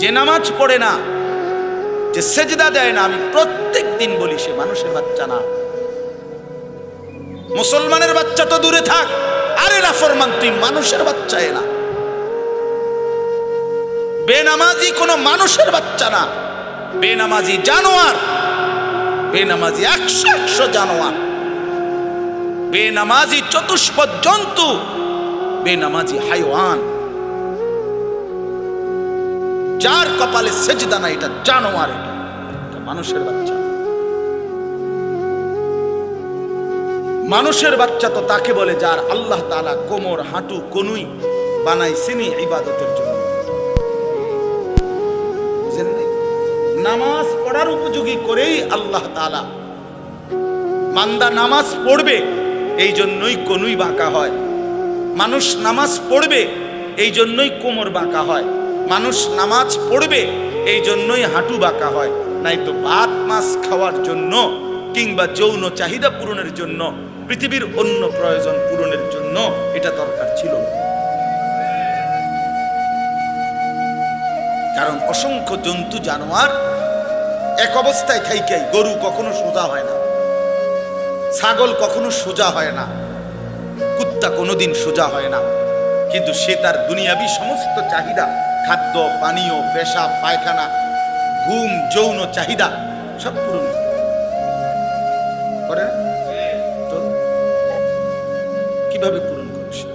যে নামাজ পড়ে না, যে সেজদা দেয় না, আমি প্রত্যেক দিন বলি সে মানুষের বাচ্চা না। মুসলমানের বাচ্চা তো দূরে থাক, আরে নাফরমান তুই মানুষের বাচ্চা না। বেনামাজি কোনো মানুষের বাচ্চা না, বেনামাজি জানোয়ার, বেনামাজি 100 জানোয়ার, বেনামাজি চতুষ্পদ জন্তু, বেনামাজি হাইওয়ান। যার কপালে সেজদা না এটা জানোয়ার, এটা মানুষের বাচ্চা। মানুষের বাচ্চা তো তাকে বলে যার আল্লাহ তাআলা কোমর, হাঁটু, কনুই বানাইছেনি ইবাদতের জন্য। বুঝেন নাই? নামাজ পড়ার উপযোগী করেই আল্লাহ তাআলা, বান্দা নামাজ পড়বে এই জন্যই কনুই বাঁকা হয়, মানুষ নামাজ পড়বে এই জন্যই কোমর বাঁকা হয়, মানুষ নামাজ পড়বে এই জন্যই হাঁটু বাঁকা হয়। নাই তো ভাত মাছ খাওয়ার জন্য কিংবা যৌন চাহিদা পূরণের জন্য, পৃথিবীর অন্য প্রয়োজন পূরণের জন্য এটা দরকার ছিল। কারণ অসংখ্য জন্তু জানোয়ার এক অবস্থায় থাইকাই, গরু কখনো সোজা হয় না, ছাগল কখনো সোজা হয় না, কুত্তা কোনোদিন সোজা হয় না, কিন্তু সে তার দুনিয়াবি সমস্ত চাহিদা, খাদ্য, পানীয়, পেশাব, পায়খানা, ঘুম, যৌন চাহিদা সব পূরণ করে। তো কিভাবে পূরণ করছে?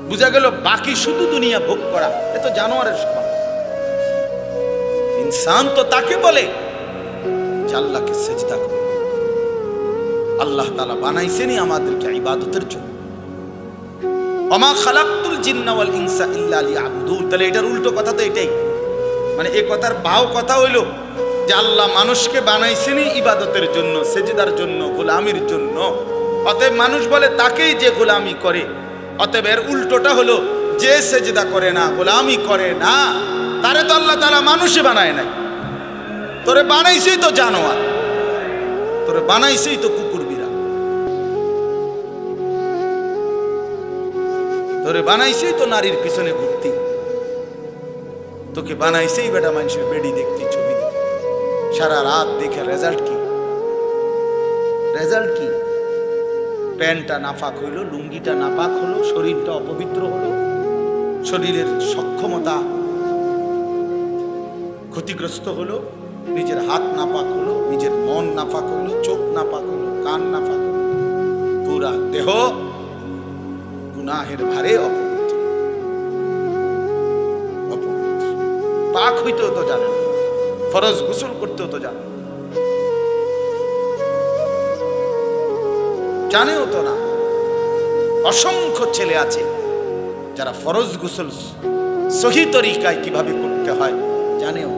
বুঝা গেল বাকি শুধু দুনিয়া ভোগ করা, এ তো জানোয়ারের স্বভাব। ইনসান তো তাকে বলে যে আল্লাহকে সেজদা করে। আল্লাহ তাআলা বানাইছেনই আমাদেরকে ইবাদতের জন্য। ওমা খালাকতুল জিন্না ওয়াল ইনসা ইল্লা লিয়াবুদুন। তাহলে এটার উল্টো কথা তো এটাই, মানে এই কথার বাও কথা হইল যে আল্লাহ মানুষকে বানাইছেনই ইবাদতের জন্য, সেজদার জন্য, গোলামির জন্য। অতএব মানুষ বলে তাকেই যে গোলামি করে। অতএব এর উল্টোটা হলো যে সেজদা করে না, গোলামি করে না, তারে তো আল্লাহ তাআলা মানুষে বানায় নাই। তোরে বানাইছেই তো জানোয়ার, তোরে বানাইছেই তো কুকুর বিড়াল, তোরে বানাইছেই তো নারীর পিছনে ঘুরতি, তোকে বানাইছেই বেটা মানুষের বেডি দেখতি, ছবি দেখতি, সারা রাত দেখে রেজাল্ট কি? রেজাল্ট কি? প্যান্টটা নাপাক হইলো, লুঙ্গিটা নাপাক হলো, শরীরটা অপবিত্র হলো, শরীরের সক্ষমতা ক্ষতিগ্রস্ত হলো, নিজের হাত নাপাক হলো, নিজের মন নাপাক হলো, চোখ নাপাক হলো, কান নাপাক হলো, পুরা দেহ গুনাহের ভারে অপবিত্র। পাক হইতেও তো জানেন, ফরজ গোসল করতেও তো জানেন, জানেও তো না। অসংখ্য ছেলে আছে যারা ফরজ গোসল সহি তরিকায় কিভাবে করতে হয় জানেও,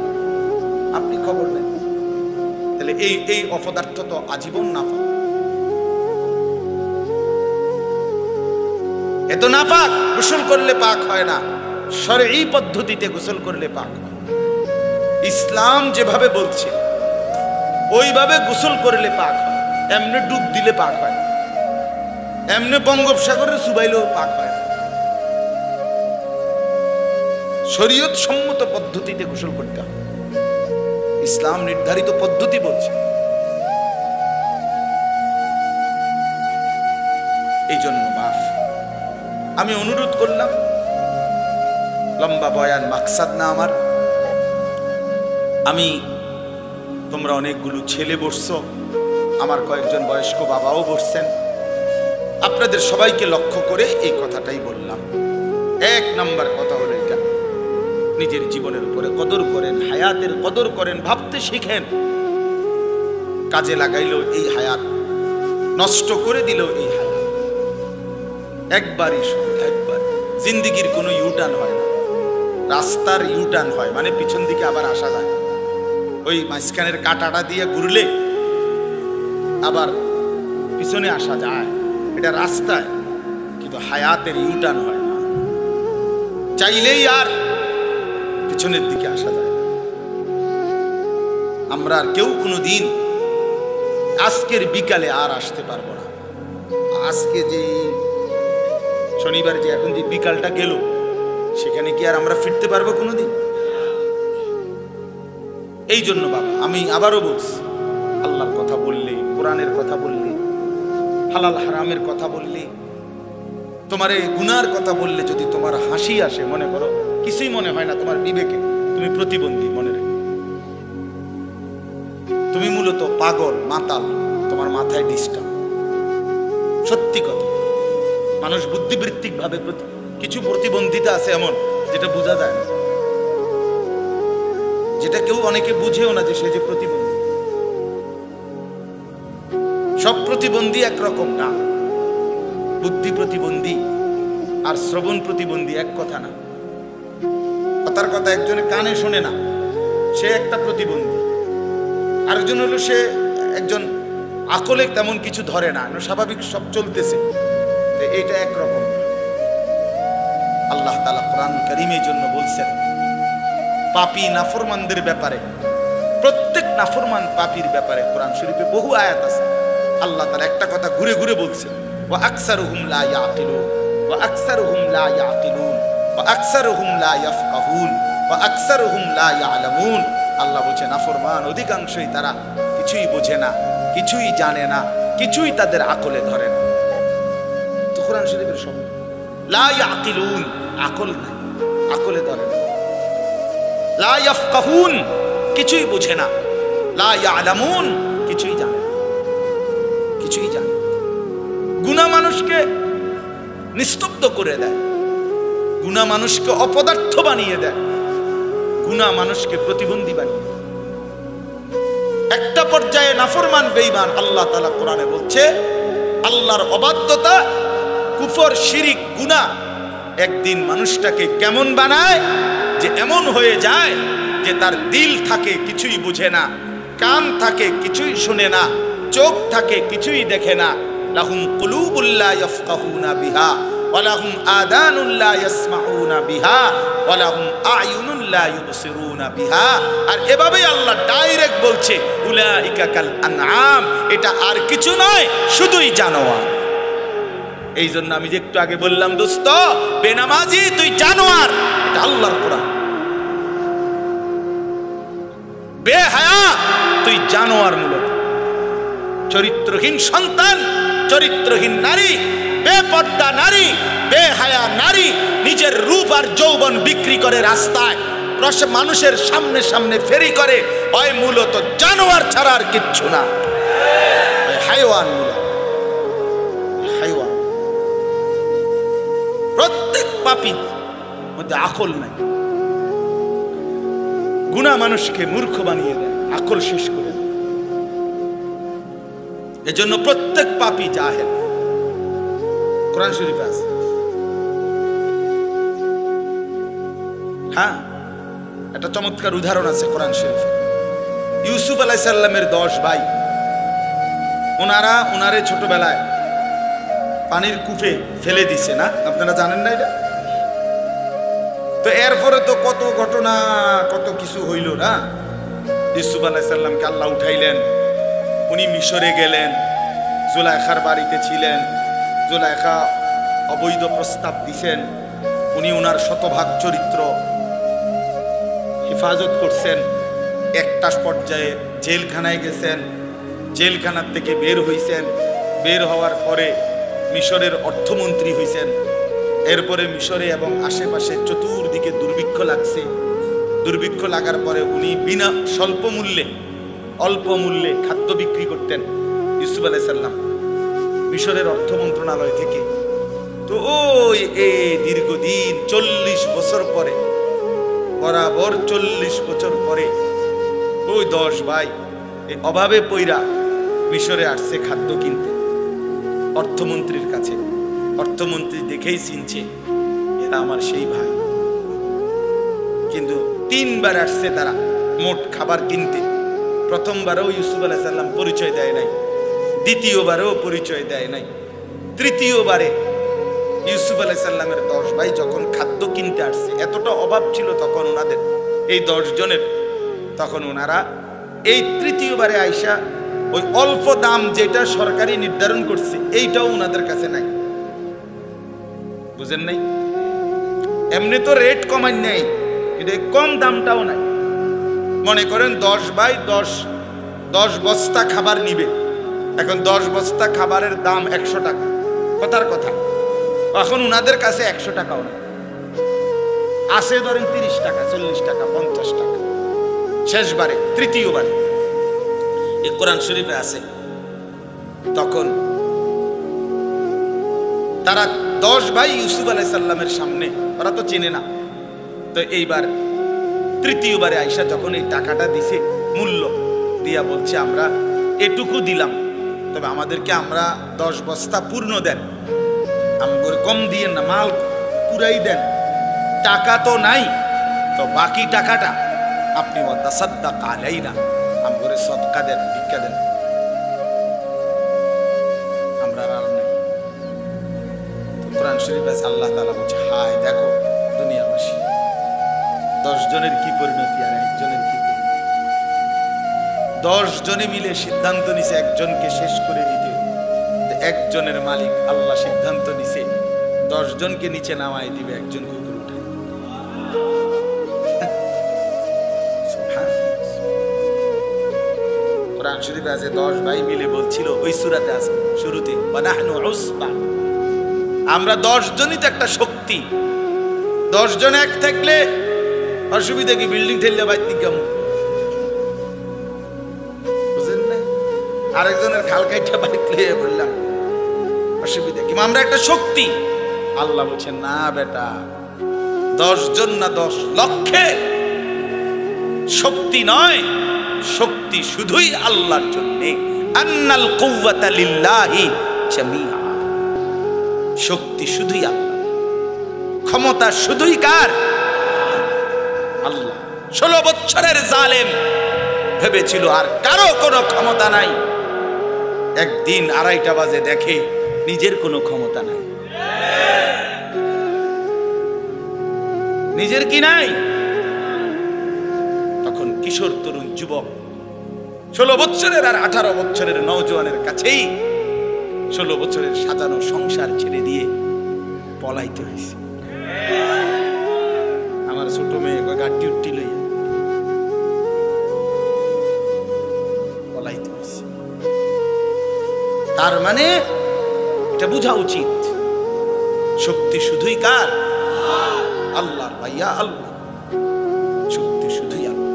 আপনি খবর নেন। তাহলে এই অপদার্থ তো আজীবন নাপাক। এত নাপাক, গোসল করলে পাক হয় না, শরঈ পদ্ধতিতে গোসল করলে পাক হয়। ইসলাম যেভাবে বলছে ওইভাবে গোসল করলে পাক হয়। এমনি ডুব দিলে পাক হয়, এমনি বঙ্গোপসাগরে চুবাইলেও পাক হয়। শরীয়ত সম্মত পদ্ধতিতে গোসল করতে হবে, ইসলাম নির্ধারিত পদ্ধতি বলছে। এই জন্য মাফ আমি অনুরোধ করলাম, লম্বা বয়ান মাকসাদ না আমার। আমি, তোমরা অনেকগুলো ছেলে বসছো, আমার কয়েকজন বয়স্ক বাবাও বসছেন, আপনাদের সবাইকে লক্ষ্য করে এই কথাটাই বললাম। এক নাম্বার কথা হলো এটা, নিজের জীবনের উপরে কদর করেন, হায়াতের কদর করেন, ভাবতে শিখেন। কাজে লাগাইলেও এই হায়াত, নষ্ট করে দিলেও এই হায়াত। একবারই শুধু একবার, জিন্দিগির কোনো ইউটার্ন হয় না, রাস্তার ইউটার্ন হয়, মানে পিছন দিকে আবার আসা যায়। ওই মাঝখানের কাঁটাটা দিয়ে ঘুরলে আবার পিছনে আসা যায়, এটা রাস্তায়, কিন্তু হায়াতের ইউটার্ন হয় না, চাইলেই আর পিছনের দিকে আসা যায়। আমরা আর কেউ কোনো দিন আজকের বিকালে আর আসতে পারবো না। আজকে যে শনিবার যে এখন যে বিকালটা গেল, সেখানে কি আর আমরা ফিরতে পারবো কোনোদিন? এই জন্য বাবা আমি আবারও বলছি, আল্লাহর কথা বললে, কোরআনের কথা বললে, হালাল হারামের কথা বললে, তোমার এই গুনার কথা বললে যদি তোমার হাসি আসে, মনে করো কিছুই মনে হয় না তোমার বিবেকে, তুমি প্রতিবন্ধী মনে রেখো। তুমি মূলত পাগল, মাতাল, তোমার মাথায় ডিস্টার্ব। সত্যি কথা, মানুষ বুদ্ধিবৃত্তিক ভাবে কিছু প্রতিবন্ধিতা আছে এমন যেটা বোঝা যায় না, যেটা কেউ অনেকে বুঝেও না যে সে যে প্রতিবন্ধী। সব প্রতিবন্ধী একরকম না। বুদ্ধি প্রতিবন্ধী আর শ্রবণ প্রতিবন্ধী এক কথা না। কথার কথা, একজনে কানে শোনে না, সে একটা প্রতিবন্ধী। আরেকজন হলো সে একজন আকলে তেমন কিছু ধরে না, স্বাভাবিক সব চলতেছে, এইটা একরকম। আল্লাহ তাআলা কোরআন কারীমের জন্য বলছেন পাপী নাফরমানদের ব্যাপারে, প্রত্যেক নাফরমান পাপীর ব্যাপারে কোরআন শরীফে বহু আয়াত আছে। আল্লাহ তাআলা একটা কথা ঘুরে ঘুরে বলছেন, ওয়া আকসারুহুম লা ইয়াকিলুন, ওয়া আকসারুহুম লা ইয়াকিলুন, ওয়া আকসারুহুম লা ইয়াফকাহুন, ওয়া আকসারুহুম লা ইয়ালামুন। আল্লাহ বলছেন নাফরমান অধিকাংশই তারা কিছুই বোঝে না, কিছুই জানে না, কিছুই তাদের আকলে ধরে না। তো কোরআন শরীফের শব্দ লা ইয়াকিলুন, আকল নাই, আকলে ধরে না। লা ইয়াফকাহুন, কিছুই বোঝে না। লা ইয়ালামুন, কিছুই জানে না, কিছুই জানে। গুনাহ মানুষকে নিস্তব্ধ করে দেয়, গুনাহ মানুষকে অপদার্থ বানিয়ে দেয়, গুনাহ মানুষকে প্রতিবন্ধী বানিয়ে দেয়। একটা পর্যায়ে নাফরমান বেঈমান আল্লাহ তাআলা কোরআনে বলছে আল্লাহর অবাধ্যতা, কুফর, শিরিক, গুনাহ একদিন মানুষটাকে কেমন বানায় যে এমন হয়ে যায় যে তার দিল থাকে কিছুই বুঝে না, কান থাকে কিছুই শুনে না, চোখ থাকে কিছুই দেখে না। লাহুম কুলুবুল লা ইয়াফকাহুনা বিহা ওয়া লাহুম আযানুল লা ইয়াসমাউনা বিহা ওয়া লাহুম আ'য়ুনুল লা ইউবসিরুনা বিহা। আর এভাবেই আল্লাহ ডাইরেক্ট বলছে উলাইকা কাল আনআম, এটা আর কিছু নয়, শুধুই জানোয়ার। এই জন্য আমি যে একটু আগে বললাম দোস্ত, বেনামাজি তুই জানোয়ার, এটা আল্লাহর কোরআন। বেহায়া তুই জানোয়ার, মূলত চরিত্রহীন সন্তান, চরিত্রহীন নারী, বেপর্দা নারী, বেহায়া নারী, নিজের রূপ আর যৌবন বিক্রি করে রাস্তায় মানুষের সামনে সামনে ফেরি করে, ওই মূলত জানোয়ার ছাড়া আর কিচ্ছু না, হাইওয়ান, হাইওয়ান। প্রত্যেক পাপীর মধ্যে আকল নাই। গুনাহ মানুষকে মূর্খ বানিয়ে দেয়, আকল শেষ করে দেয়। এজন্য প্রত্যেক পাপী জাহেল, কোরআন শরীফে আছে। হ্যাঁ, একটা চমৎকার উদাহরণ আছে কোরআন শরীফে। ইউসুফ আলাইহিস সালামের 10 ভাই, ওনারে ছোটবেলায় পানির কূপে ফেলে দিছে না, আপনারা জানেন না এটা? তো এরপরে তো কত ঘটনা, কত কিছু হইল না। ইউসুফ আলাইহিস সালামকে আল্লাহ উঠাইলেন, উনি মিশরে গেলেন, জুলাইখার বাড়িতে ছিলেন, জুলাইখা অবৈধ প্রস্তাব দিছেন, উনি ওনার শতভাগ চরিত্র হেফাজত করছেন। একটা পর্যায়ে জেলখানায় গেছেন, জেলখানার থেকে বের হইছেন, বের হওয়ার পরে মিশরের অর্থমন্ত্রী হইছেন। এরপরে মিশরে এবং আশেপাশে চতুর্দিকে দুর্ভিক্ষ লাগছে। দুর্ভিক্ষ লাগার পরে উনি বিনা স্বল্প মূল্যে, অল্প মূল্যে খাদ্য বিক্রি করতেন ইউসুফ আলাইহিস সালাম মিশরের অর্থ মন্ত্রণালয় থেকে। তো ওই দীর্ঘদিন 40 বছর পরে, বরাবর 40 বছর পরে ওই 10 ভাই অভাবে পইরা মিশরে আসছে খাদ্য কিনতে অর্থমন্ত্রীর কাছে। অর্থমন্ত্রী দেখেই চিনছে এরা আমার সেই ভাই, কিন্তু 3 বার আসছে তারা মোট খাবার কিনতে। প্রথমবারও ইউসুফ আলাইহিস সালাম পরিচয় দেয় নাই, দ্বিতীয়বারেও পরিচয় দেয় নাই, তৃতীয়বারে ইউসুফ আলাইহিস সালামের 10 ভাই যখন খাদ্য কিনতে আসছে, এতটা অভাব ছিল তখন ওনাদের এই 10 জনের, তখন ওনারা এই তৃতীয়বারে আইসা ওই অল্প দাম যেটা সরকারি নির্ধারণ করছে এইটাও ওনাদের কাছে নাই। বুঝেন নাই? এমনি তো রেট কমাই নাই, কিন্তু কম দামটাও নাই। মনে করেন 10 ভাই 10 বস্তা খাবার নিবে। এখন 10 বস্তা খাবারের দাম 100 টাকা, কথার কথা। এখন উনাদের কাছে 100 টাকাও না, আছে ধরেন 30 টাকা, 40 টাকা, 50 টাকা। শেষবারে, তৃতীয়বারে এই কোরআন শরীফে আছে, তখন তারা 10 ভাই ইউসুফ আলাইহিস সালামের সামনে, ওরা তো চেনে না, তো এইবার তৃতীয়বারে আয়েশা যখন এই টাকাটা দিছে, মূল্য দিয়া বলছে আমরা এটুকু দিলাম, তবে আমাদেরকে আমরা 10 বস্তা পূর্ণ দেন, আমগরে কম দিয়েন না, মাল পুরাই দেন। টাকা তো নাই, তো বাকি টাকাটা আপনি ওয়াতাসাদ্দাক আলাইনা, আমগরে সদকা দেন, ভিক্ষা দেন, আমরা আর নাই। তো কোরআন শরীফে আল্লাহ তাআলা বলছে, হায় দেখো দুনিয়াবাসী, 10 জনের কি পরিণতি আর একজনের কি পরিণতি। 10 জনে মিলে সিদ্ধান্ত নিছে একজনকে শেষ করে দিতে, একজনের মালিক আল্লাহ সিদ্ধান্ত নিছে 10 জনকে নিচে নামায় দিবে, একজনকে উপরে উঠায়। কোরআন শরীফে আছে 10 ভাই মিলে বলছিল, ওই সূরাতে আছে শুরুতে, ওয়ানাহনু উসবা, আমরা 10 জনই তো একটা শক্তি, 10 জন এক থাকলে অসুবিধা কি, বিল্ডিং ঠেললে বাইতে কেমন, বুঝেন না? আরেকজনের খাল কাইটা বাইতে বললাম অসুবিধা কি, আমরা একটা শক্তি। আল্লাহ বলছেন না বেটা, 10 জন না 10 লক্ষে শক্তি নয়, শক্তি শুধুই আল্লাহর জন্য। আন্নাল কুওয়াতা লিল্লাহি জামিআ, শক্তি শুধুই আল্লাহ, ক্ষমতা শুধুই কার? আল্লাহ। 16 বছরের জালেম ভেবেছিল আর কারো কোনো ক্ষমতা নাই, একদিন 2:30 বাজে দেখে নিজের কোনো ক্ষমতা নাই, নিজের কি নাই। তখন কিশোর তরুণ যুবক 16 বছরের আর 18 বছরের নওজোয়ানের কাছেই 16 বছরের সাজানো সংসার ছেড়ে দিয়ে পলাইতে হয়েছে। আমার ছোট মেয়ে গাড়ি উঠটি লইয়া পলাইতে হয়েছে। তার মানে এটা বোঝা উচিত, শক্তি শুধুই কার? আল্লাহর। ভাইয়া আল্লাহ, শক্তি শুধুই আল্লাহ।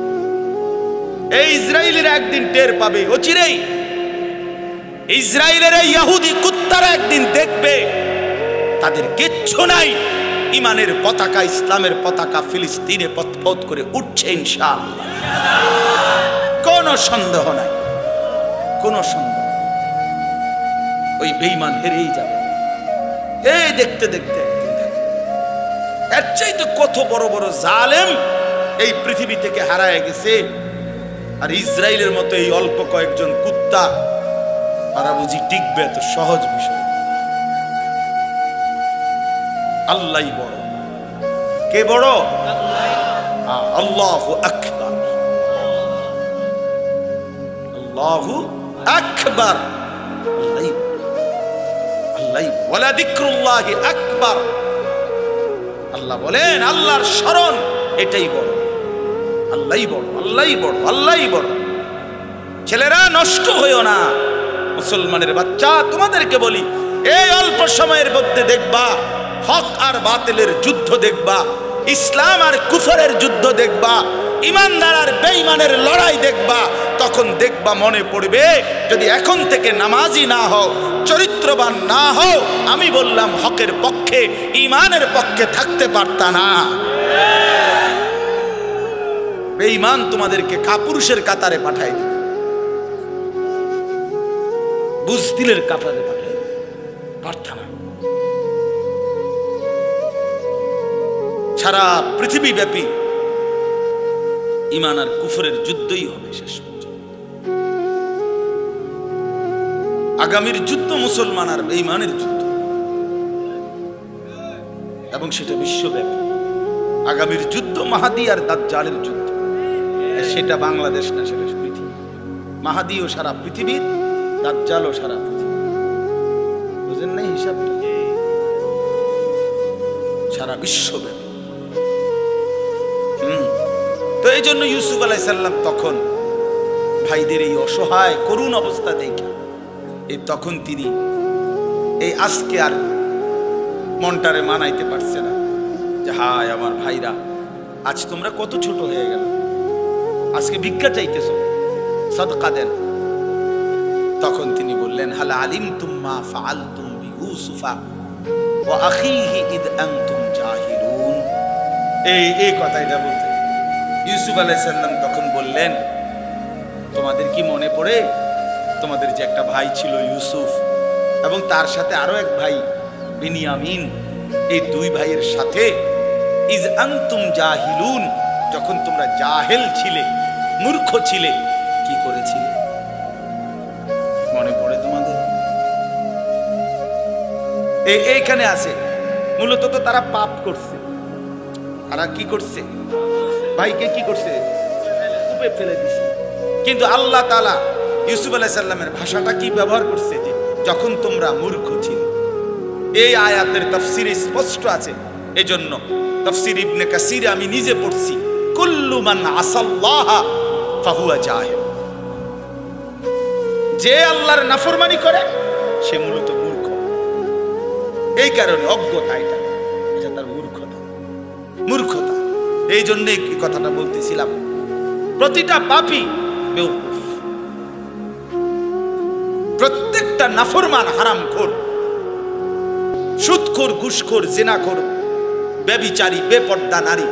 এই ইসরায়েলের একদিন টের পাবে, অচিরেই ইসরায়েলের এই ইহুদি কুত্তারা একদিন দেখবে তাদের কিচ্ছু নাই, ইমানের পতাকা, ইসলামের পতাকা ফিলিস্তিনে পথ করে উঠছে ইনশাআল্লাহ, কোনো সন্দেহ নাই, কোনো সন্দেহ। ওই বেঈমান হেরেই যাবে, এই দেখতে দেখতে এর চাইতে কত বড় বড় জালেম এই পৃথিবী থেকে হারায় গেছে, আর ইসরায়েলের মতো এই অল্প কয়েকজন কুত্তা তারা বুঝি টিকবে? এত সহজ বিষয়। আল্লাহই বড়। কে বড়? আল্লাহু আকবার, আল্লাহু আকবার, আল্লাহ ওয়ালা যিকরুল্লাহি আকবার। আল্লাহ বলেন আল্লাহর স্মরণ এটাই বড়, আল্লাহই বড়, আল্লাহই বড়, আল্লাহই বড়। ছেলেরা নষ্ট হইও না, মুসলমানের বাচ্চা, তোমাদেরকে বলি, এই অল্প সময়ের মধ্যে দেখবা হক আর বাতিলের যুদ্ধ দেখবা, ইসলাম আর কুফরের যুদ্ধ দেখবা, ইমানদার আর বেঈমানের লড়াই দেখবা। তখন দেখবা মনে পড়বে, যদি এখন থেকে নামাজি না হও, চরিত্রবান না হও, আমি বললাম হকের পক্ষে, ইমানের পক্ষে থাকতে পারতা না। বেঈমান তোমাদেরকে কাপুরুষের কাতারে পাঠাই দিবে, বুজদিলের কাতারে পাঠাই দিবে, পারতা না। সারা পৃথিবী ব্যাপী ইমান আর কুফরের যুদ্ধই হবে শেষ পর্যন্ত। আগামীর যুদ্ধ মুসলমান আর বেঈমানের যুদ্ধ, এবং সেটা বিশ্বব্যাপী। আগামীর যুদ্ধ মাহাদি আর দাজ্জালের যুদ্ধ, সেটা বাংলাদেশ না, সেটা পৃথিবী। মাহাদিও সারা পৃথিবীর, দাজ্জালও সারা পৃথিবী। বুঝেন নাই হিসাবটা? সারা বিশ্বব্যাপী। তো এই জন্য ইউসুফ আলাইহিস সালাম তখন ভাইদের এই অসহায় করুণ অবস্থা দেখে তখন তিনি এই আজকে আর মনটারে মানাইতে পারছে না যে হায় আমার ভাইরা, আজ তোমরা কত ছোট হয়ে গেল, আজকে ভিক্ষা চাইতেছ, সাদকা দেন। তখন তিনি বললেন, হাল আলিমতুম মা ফাআলতুম বিইউসুফা ওয়া আখিহি ইদ আনতুম জাহিলুন। এই কথাটা বলতে ইউসুফ আলাইহিস সালাম তখন বললেন, তোমাদের কি মনে পড়ে তোমাদের যে একটা ভাই ছিল ইউসুফ এবং তার সাথে আরো এক ভাই বিনিয়ামিন, এই দুই ভাইয়ের সাথে ইজ আনতুম জাহিলুন, যখন তোমরা জাহেল ছিলে, মূর্খ ছিলে, কি করেছিলে? মনে পড়ে তোমাদের? এইখানে আছে মূলত তো তারা পাপ করছে। তারা কি করছে? ভাইকে কি করছে? কূপে ফেলে দিছে। কিন্তু আল্লাহ তাআলা ইউসুফ আলাইহিস সালামের ভাষাটা কি ব্যবহার করছে? যে যখন তোমরা মূর্খ ছিলে। এই আয়াতের তাফসীরে স্পষ্ট আছে। এজন্য তাফসীর ইবনে কাসির আমি নিজে পড়ছি, কুল্লু মান আসাল্লাহা ফাহুয়া জাহিল। যে আল্লাহর নাফরমানি করে সে মূলত মূর্খ। এই কারণে অজ্ঞতা, এটা তার মূর্খতা। এই জন্য এই কথাটা বলতেছিলাম, প্রতিটা পাপী বেওকুফ, প্রত্যেকটা নাফরমান হারামখোর, সুদখোর, ঘুষখোর, জিনাখোর, ব্যভিচারী, বেপর্দা নারী,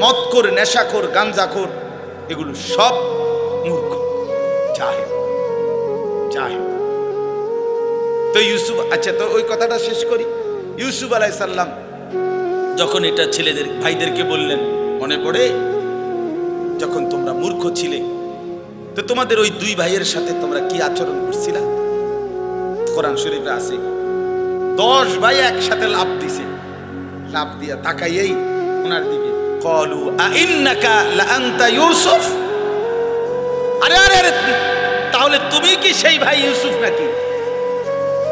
মদখোর, নেশাখোর, গাঞ্জাখোর, এগুলো সব মূর্খ, জাহেল। তো ইউসুফ, আচ্ছা তো ওই কথাটা শেষ করি। ইউসুফ আলাইহিস সালাম যখন এটা ছেলেদের ভাইদেরকে বললেন, মনে পড়ে যখন তোমরা মূর্খ ছিলে, তো তোমাদের ওই দুই ভাইয়ের সাথে তোমরা কি আচরণ করছিলা? কোরআন শরীফে আছে 10 ভাই একসাথে লাফ দিছে, লাফ দিয়া তাকাইয়েই ওনার দিকে, ক্বালু আইন্নাকা লাআনতা ইউসুফ। আরে আরে আরে, তাহলে তুমি কি সেই ভাই ইউসুফ নাকি?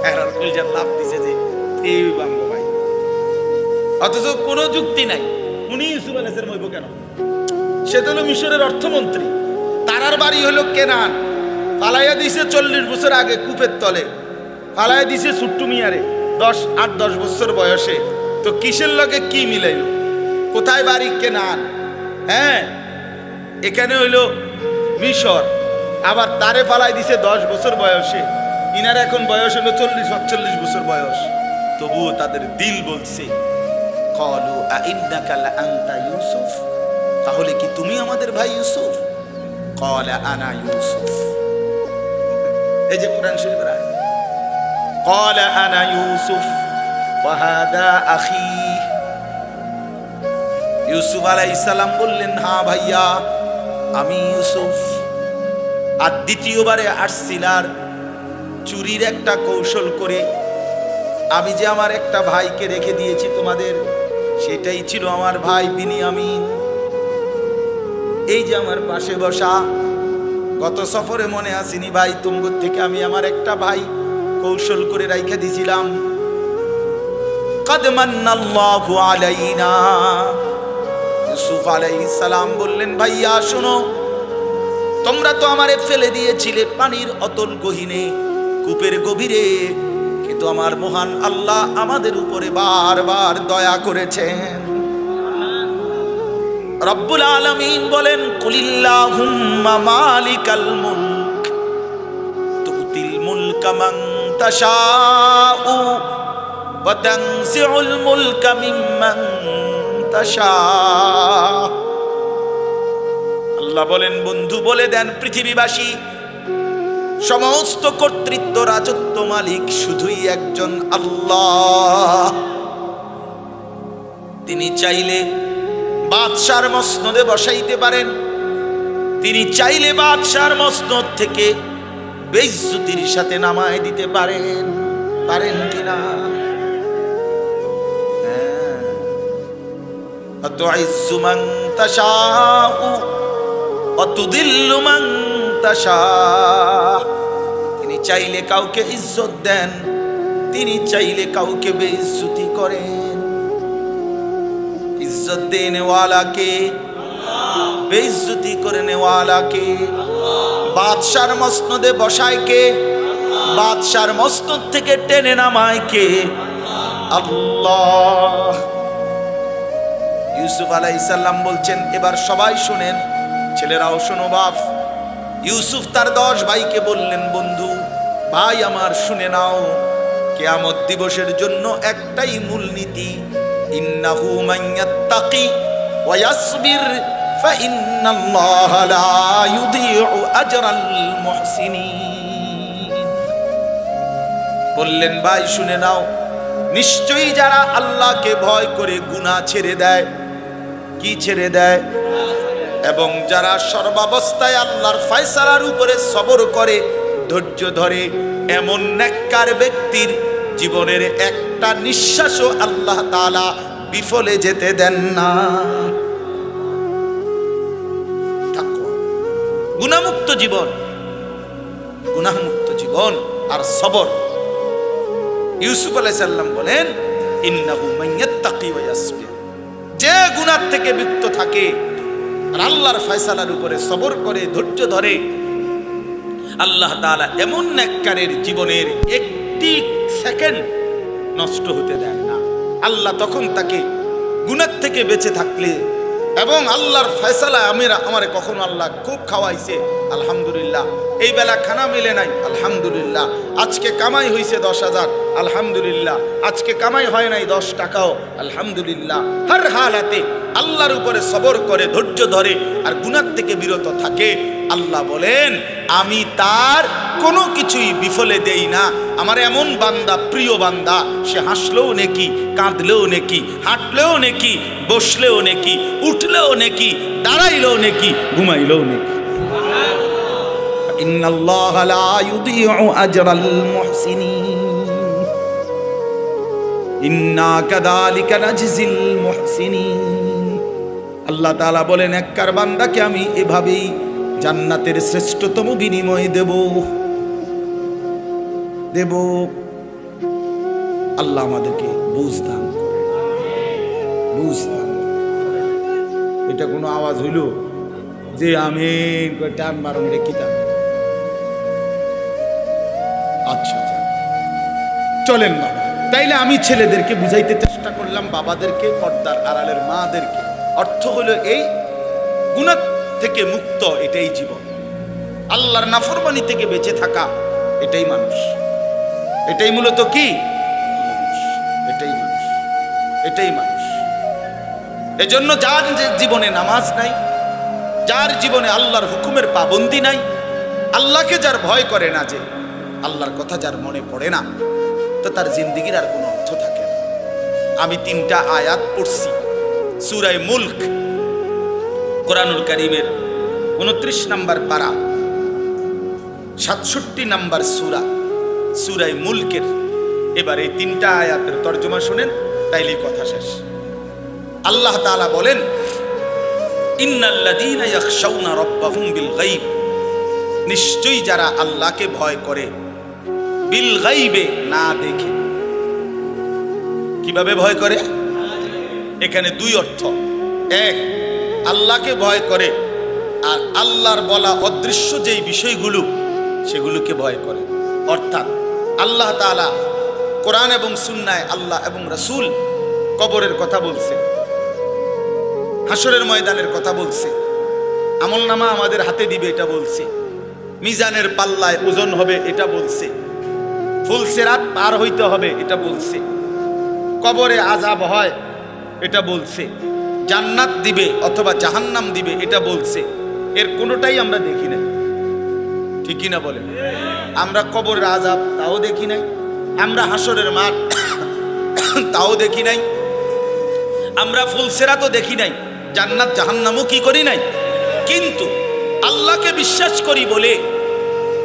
এরার কলজা লাফ দিছে যে এই বাঙ্গো ভাই, অথচ কোনো যুক্তি নাই। উনি ইউসুফ আলাইহিস সালাম হইব কেন? সে তো হলো মিশরের অর্থমন্ত্রী, তারার বাড়ি হলো কেনান, ফালাইয়া দিছে 40 বছর আগে কূপের তলে, ফালাইয়া দিছে ছুট্টু মিয়ারে 8-10 বছর বয়সে। তো কিসের লগে কি মিলাইল? কোথায় বাড়ি? কেনান। হ্যাঁ, এখানে হইল মিশর, আবার তারে ফালাই দিছে 10 বছর বয়সে। ইনার এখন বয়স হলো 40-45 বছর বয়স। তবুও তাদের দিল বলছে, ক্বালু আইন্নাকা লাআনতা ইউসুফ, তাহলে কি তুমি আমাদের ভাই ইউসুফ? ক্বালা আনা ইউসুফ। এই যে কোরআন শরীফের আয়াত, ক্বালা আনা ইউসুফ ওয়া হাদা আখি। ইউসুফ আলাইহিস সালাম বললেন, হ্যাঁ ভাইয়া, আমি ইউসুফ। আর দ্বিতীয়বারে আসছিলার চুরির একটা কৌশল করে আমি যে আমার একটা ভাইকে রেখে দিয়েছি তোমাদের, সেটাই ছিল আমার ভাই বিনিয়ামিন। এই যে আমার পাশে বসা, গত সফরে মনে আসেনি ভাই, তুমগর থেকে আমি আমার একটা ভাই কৌশল করে রাইখা দিছিলাম। কদ মান্নাল্লাহু আলাইনা। ইউসুফ আলাইহিস সালাম বললেন, ভাইয়া শোনো, তোমরা তো আমারে ফেলে দিয়েছিলে পানির অতল গহীনে, কূপের গভীরে, কিন্তু আমার মহান আল্লাহ আমাদের উপরে বারবার দয়া করেছেন। রব্বুল আলামিন বলেন, কুলিল্লাহুম্মা মালিকাল মুলক তুতিল মুলকা মান তাশাউ ওয়া তানজিউল মুলকা মিম্মান তাশা। আল্লাহ বলেন, বন্ধু বলে দেন পৃথিবীবাসী, সমস্ত কর্তৃত্ব, রাজত্ব মালিক শুধুই একজন আল্লাহ। তিনি চাইলে বাদশার মসনদে বসাইতে পারেন, তিনি চাইলে বাদশার মসনদ থেকে বেইজ্জতির সাথে নামায় দিতে পারেন। পারেন কিনা? তুইজ্জু মান তাশাউ ওয়া তুযিল্লু মান তাশা। তিনি চাইলে কাউকে ইজ্জত দেন, তিনি চাইলে কাউকে বেইজ্জতি করেন। ইজ্জত দেনে ওয়ালা কে? বেইজ্জতি করে নেওয়ালা কে? বাদশার মসনদে বসায় কে? বাদশার মসনদ থেকে টেনে নামায় কে? আল্লাহ। ইউসুফ আলাইহিস সালাম বলছেন, এবার সবাই শুনেন, ছেলেরাও শোনো বাপ। ইউসুফ তার 10 ভাইকে বললেন, বন্ধু ভাই আমার শুনে নাও, কিয়ামত দিবসের জন্য একটাই মূলনীতি, ইন্নাহু মাইয়াত্তাকি ওয়া ইয়াসবির ফাইন্নাল্লাহা লা ইউযিউ আজরাল মুহসিনিন। বললেন ভাই শুনে নাও, নিশ্চয়ই যারা আল্লাহকে ভয় করে গুনাহ ছেড়ে দেয়, কি ছেড়ে দেয়, এবং যারা সর্বাবস্থায় আল্লাহর ফয়সালার উপরে সবর করে, ধৈর্য ধরে, এমন নেককার ব্যক্তির জীবনের একটা নিঃশ্বাসও আল্লাহ তাআলা বিফলে যেতে দেন না। গুনাহমুক্ত জীবন, গুনাহমুক্ত জীবন আর সবর। ইউসুফ আলাইহিস সালাম বলেন, ইন্নাহু মাইয়াত্তাকি ওয়া ইয়াসবির, যে গুনাহ থেকে মুক্ত থাকে আর আল্লাহর ফয়সালার উপরে সবর করে, ধৈর্য ধরে, আল্লাহ তাআলা এমন নেককারের জীবনের একটি সেকেন্ড নষ্ট হতে দেয় না। আল্লাহ তখন তাকে গুনাহ থেকে বেঁচে থাকলে, এবং আল্লাহর ফয়সালা আমারে কখনো আল্লাহ খুব খাওয়াইছে, আলহামদুলিল্লাহ, এই বেলা খানা মিলে নাই, আলহামদুলিল্লাহ, আজকে কামাই হয়েছে 10,000, আলহামদুলিল্লাহ, আজকে কামাই হয় নাই 10 টাকাও, আলহামদুলিল্লাহ। হর হালাতে আল্লাহর উপরে সবর করে, ধৈর্য ধরে আর গুনাহ থেকে বিরত থাকে, আল্লাহ বলেন আমি তার কোনো কিছুই বিফলে দেই না। আমার এমন বান্দা, প্রিয় বান্দা, সে হাসলেও নেকি, কাঁদলেও নেকি, হাঁটলেও নেকি, বসলেও নেকি, উঠলেও নেকি, দাঁড়াইলেও নেকি, ঘুমাইলেও নেকি। ইন্নাল্লাহা লা ইউযিউ আজরাল মুহসিনিন ইন্না কাযালিকা নাজজিল মুহসিনিন। আল্লাহ তাআলা বলেন, নেককার বান্দাকে আমি এভাবেই জান্নাতের শ্রেষ্ঠতম বিনিময় দেব। আল্লাহ আমাদেরকে বুঝ দান করেন, বুঝ দান করেন। এটা কোনো আওয়াজ হইল যে আমিন টান মারুন রে কিতাব? আচ্ছা চলেন বাবা, তাইলে আমি ছেলেদেরকে বুঝাইতে চেষ্টা করলাম, বাবাদেরকে, পর্দার আড়ালের মাদেরকে। অর্থ হলো এই, গুনাহ থেকে মুক্ত এটাই জীবন, আল্লাহর নাফরমানি থেকে বেঁচে থাকা এটাই মানুষ, এটাই মূলত কি এটাই মানুষ, এটাই মানুষ। এজন্য যার জীবনে নামাজ নাই, যার জীবনে আল্লাহর হুকুমের পাবন্দি নাই, আল্লাহকে যার ভয় করে না, যে আল্লাহর কথা যার মনে পড়ে না, তো তার জিন্দেগির আর কোনো অর্থ থাকে না। আমি 3টা আয়াত পড়ছি সূরা মুলক, কোরআনুল কারীমের 29 নম্বর পারা, 67 নম্বর সূরা, সূরা মুলকের। এবার এই 3টা আয়াতের তরজমা শুনেন, তাইলেই কথা শেষ। আল্লাহ তাআলা বলেন, ইন্নাল্লাযীনা ইয়াখশাউনা রাব্বাহুম বিল গায়ব, নিশ্চয়ই যারা আল্লাহকে ভয় করে, বিল গায়বে, না দেখে। কিভাবে ভয় করে? এখানে 2 অর্থ। এক, আল্লাহকে ভয় করে, আর আল্লাহর বলা অদৃশ্য যেই বিষয়গুলো সেগুলোকে ভয় করে। অর্থাৎ আল্লাহ তাআলা কোরআন এবং সুন্নায়, আল্লাহ এবং রাসূল কবরের কথা বলছে, হাসরের ময়দানের কথা বলছে, আমলনামা আমাদের হাতে দিবে এটা বলছে, মিজানের পাল্লায় ওজন হবে এটা বলছে, ফুলসিরাত পার হইতে হবে এটা বলছে, কবরে আযাব হয় এটা বলছে, জান্নাত দিবে অথবা জাহান্নাম দিবে এটা বলছে। এর কোনোটাই আমরা দেখি নাই, ঠিক কি না বলেন? আমরা কবরের আযাব তাও দেখি নাই, আমরা হাসরের মাঠ তাও দেখি নাই, আমরা ফুলসিরাতও দেখি নাই, জান্নাত জাহান্নামও কি করি নাই। কিন্তু আল্লাহকে বিশ্বাস করি বলে,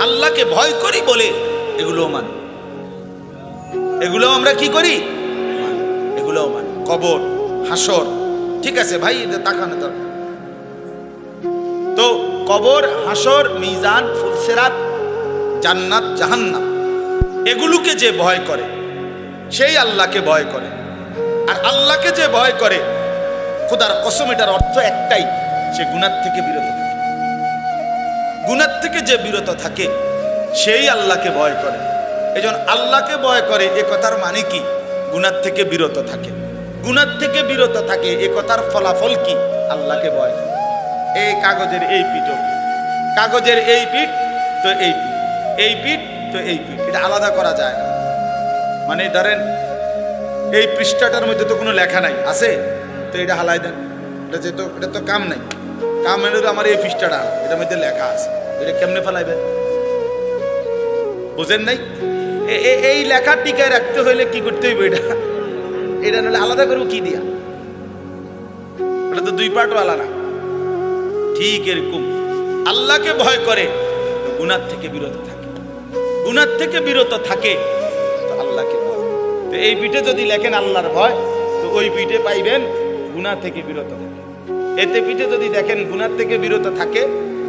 আল্লাহকে ভয় করি বলে এগুলোও মানি, এগুলোও আমরা কি করি, এগুলোও মানি। কবর, হাসর, ঠিক আছে ভাই, এটা তাকানো দরকার। তো কবর, হাসর, মিজান, ফুলসিরাত, জান্নাত, জাহান্নাম, এগুলোকে যে ভয় করে সেই আল্লাহকে ভয় করে। আর আল্লাহকে যে ভয় করে, খোদার কসম, এটার অর্থ একটাই, সে গুনাহ থেকে বিরত থাকে। গুনাহ থেকে যে বিরত থাকে সেই আল্লাহকে ভয় করে। এজন্য আল্লাহকে ভয় করে এ কথার মানে কি? গুনাহ থেকে বিরত থাকে। গুনাহ থেকে বিরত থাকে এ কথার ফলাফল কি? আল্লাহকে ভয় করে। এই কাগজের এই পিঠও, কাগজের এই পিঠ তো এই পিঠ, এই পিঠ তো এই পিঠ, এটা আলাদা করা যায় না। মানে ধরেন এই পৃষ্ঠাটার মধ্যে তো কোনো লেখা নাই, আছে তো এটা হালাই দেন, এটা তো কাম নাই। কাম হলো আমার এই পৃষ্ঠাটা, এটার মধ্যে লেখা আছে, এটা কেমনে ফেলাইবেন? বুঝেন নাই? এই লেখা টিকায় রাখতে হইলে কি করতে হইবে? এটা নাহলে আলাদা করবো কি দিয়া? এটা তো দুই পার্টও আলাদা। ঠিক এরকম আল্লাহকে ভয় করে গুনাহ থেকে বিরত থাকে। গুনাহ থেকে বিরত থাকে তো আল্লাহকে ভয়। তো এই পিঠে যদি লেখেন আল্লাহর ভয়, তো ওই পিঠে পাইবেন গুনাহ থেকে বিরত থাকে। এতে পিঠে যদি দেখেন গুনাহ থেকে বিরত থাকে,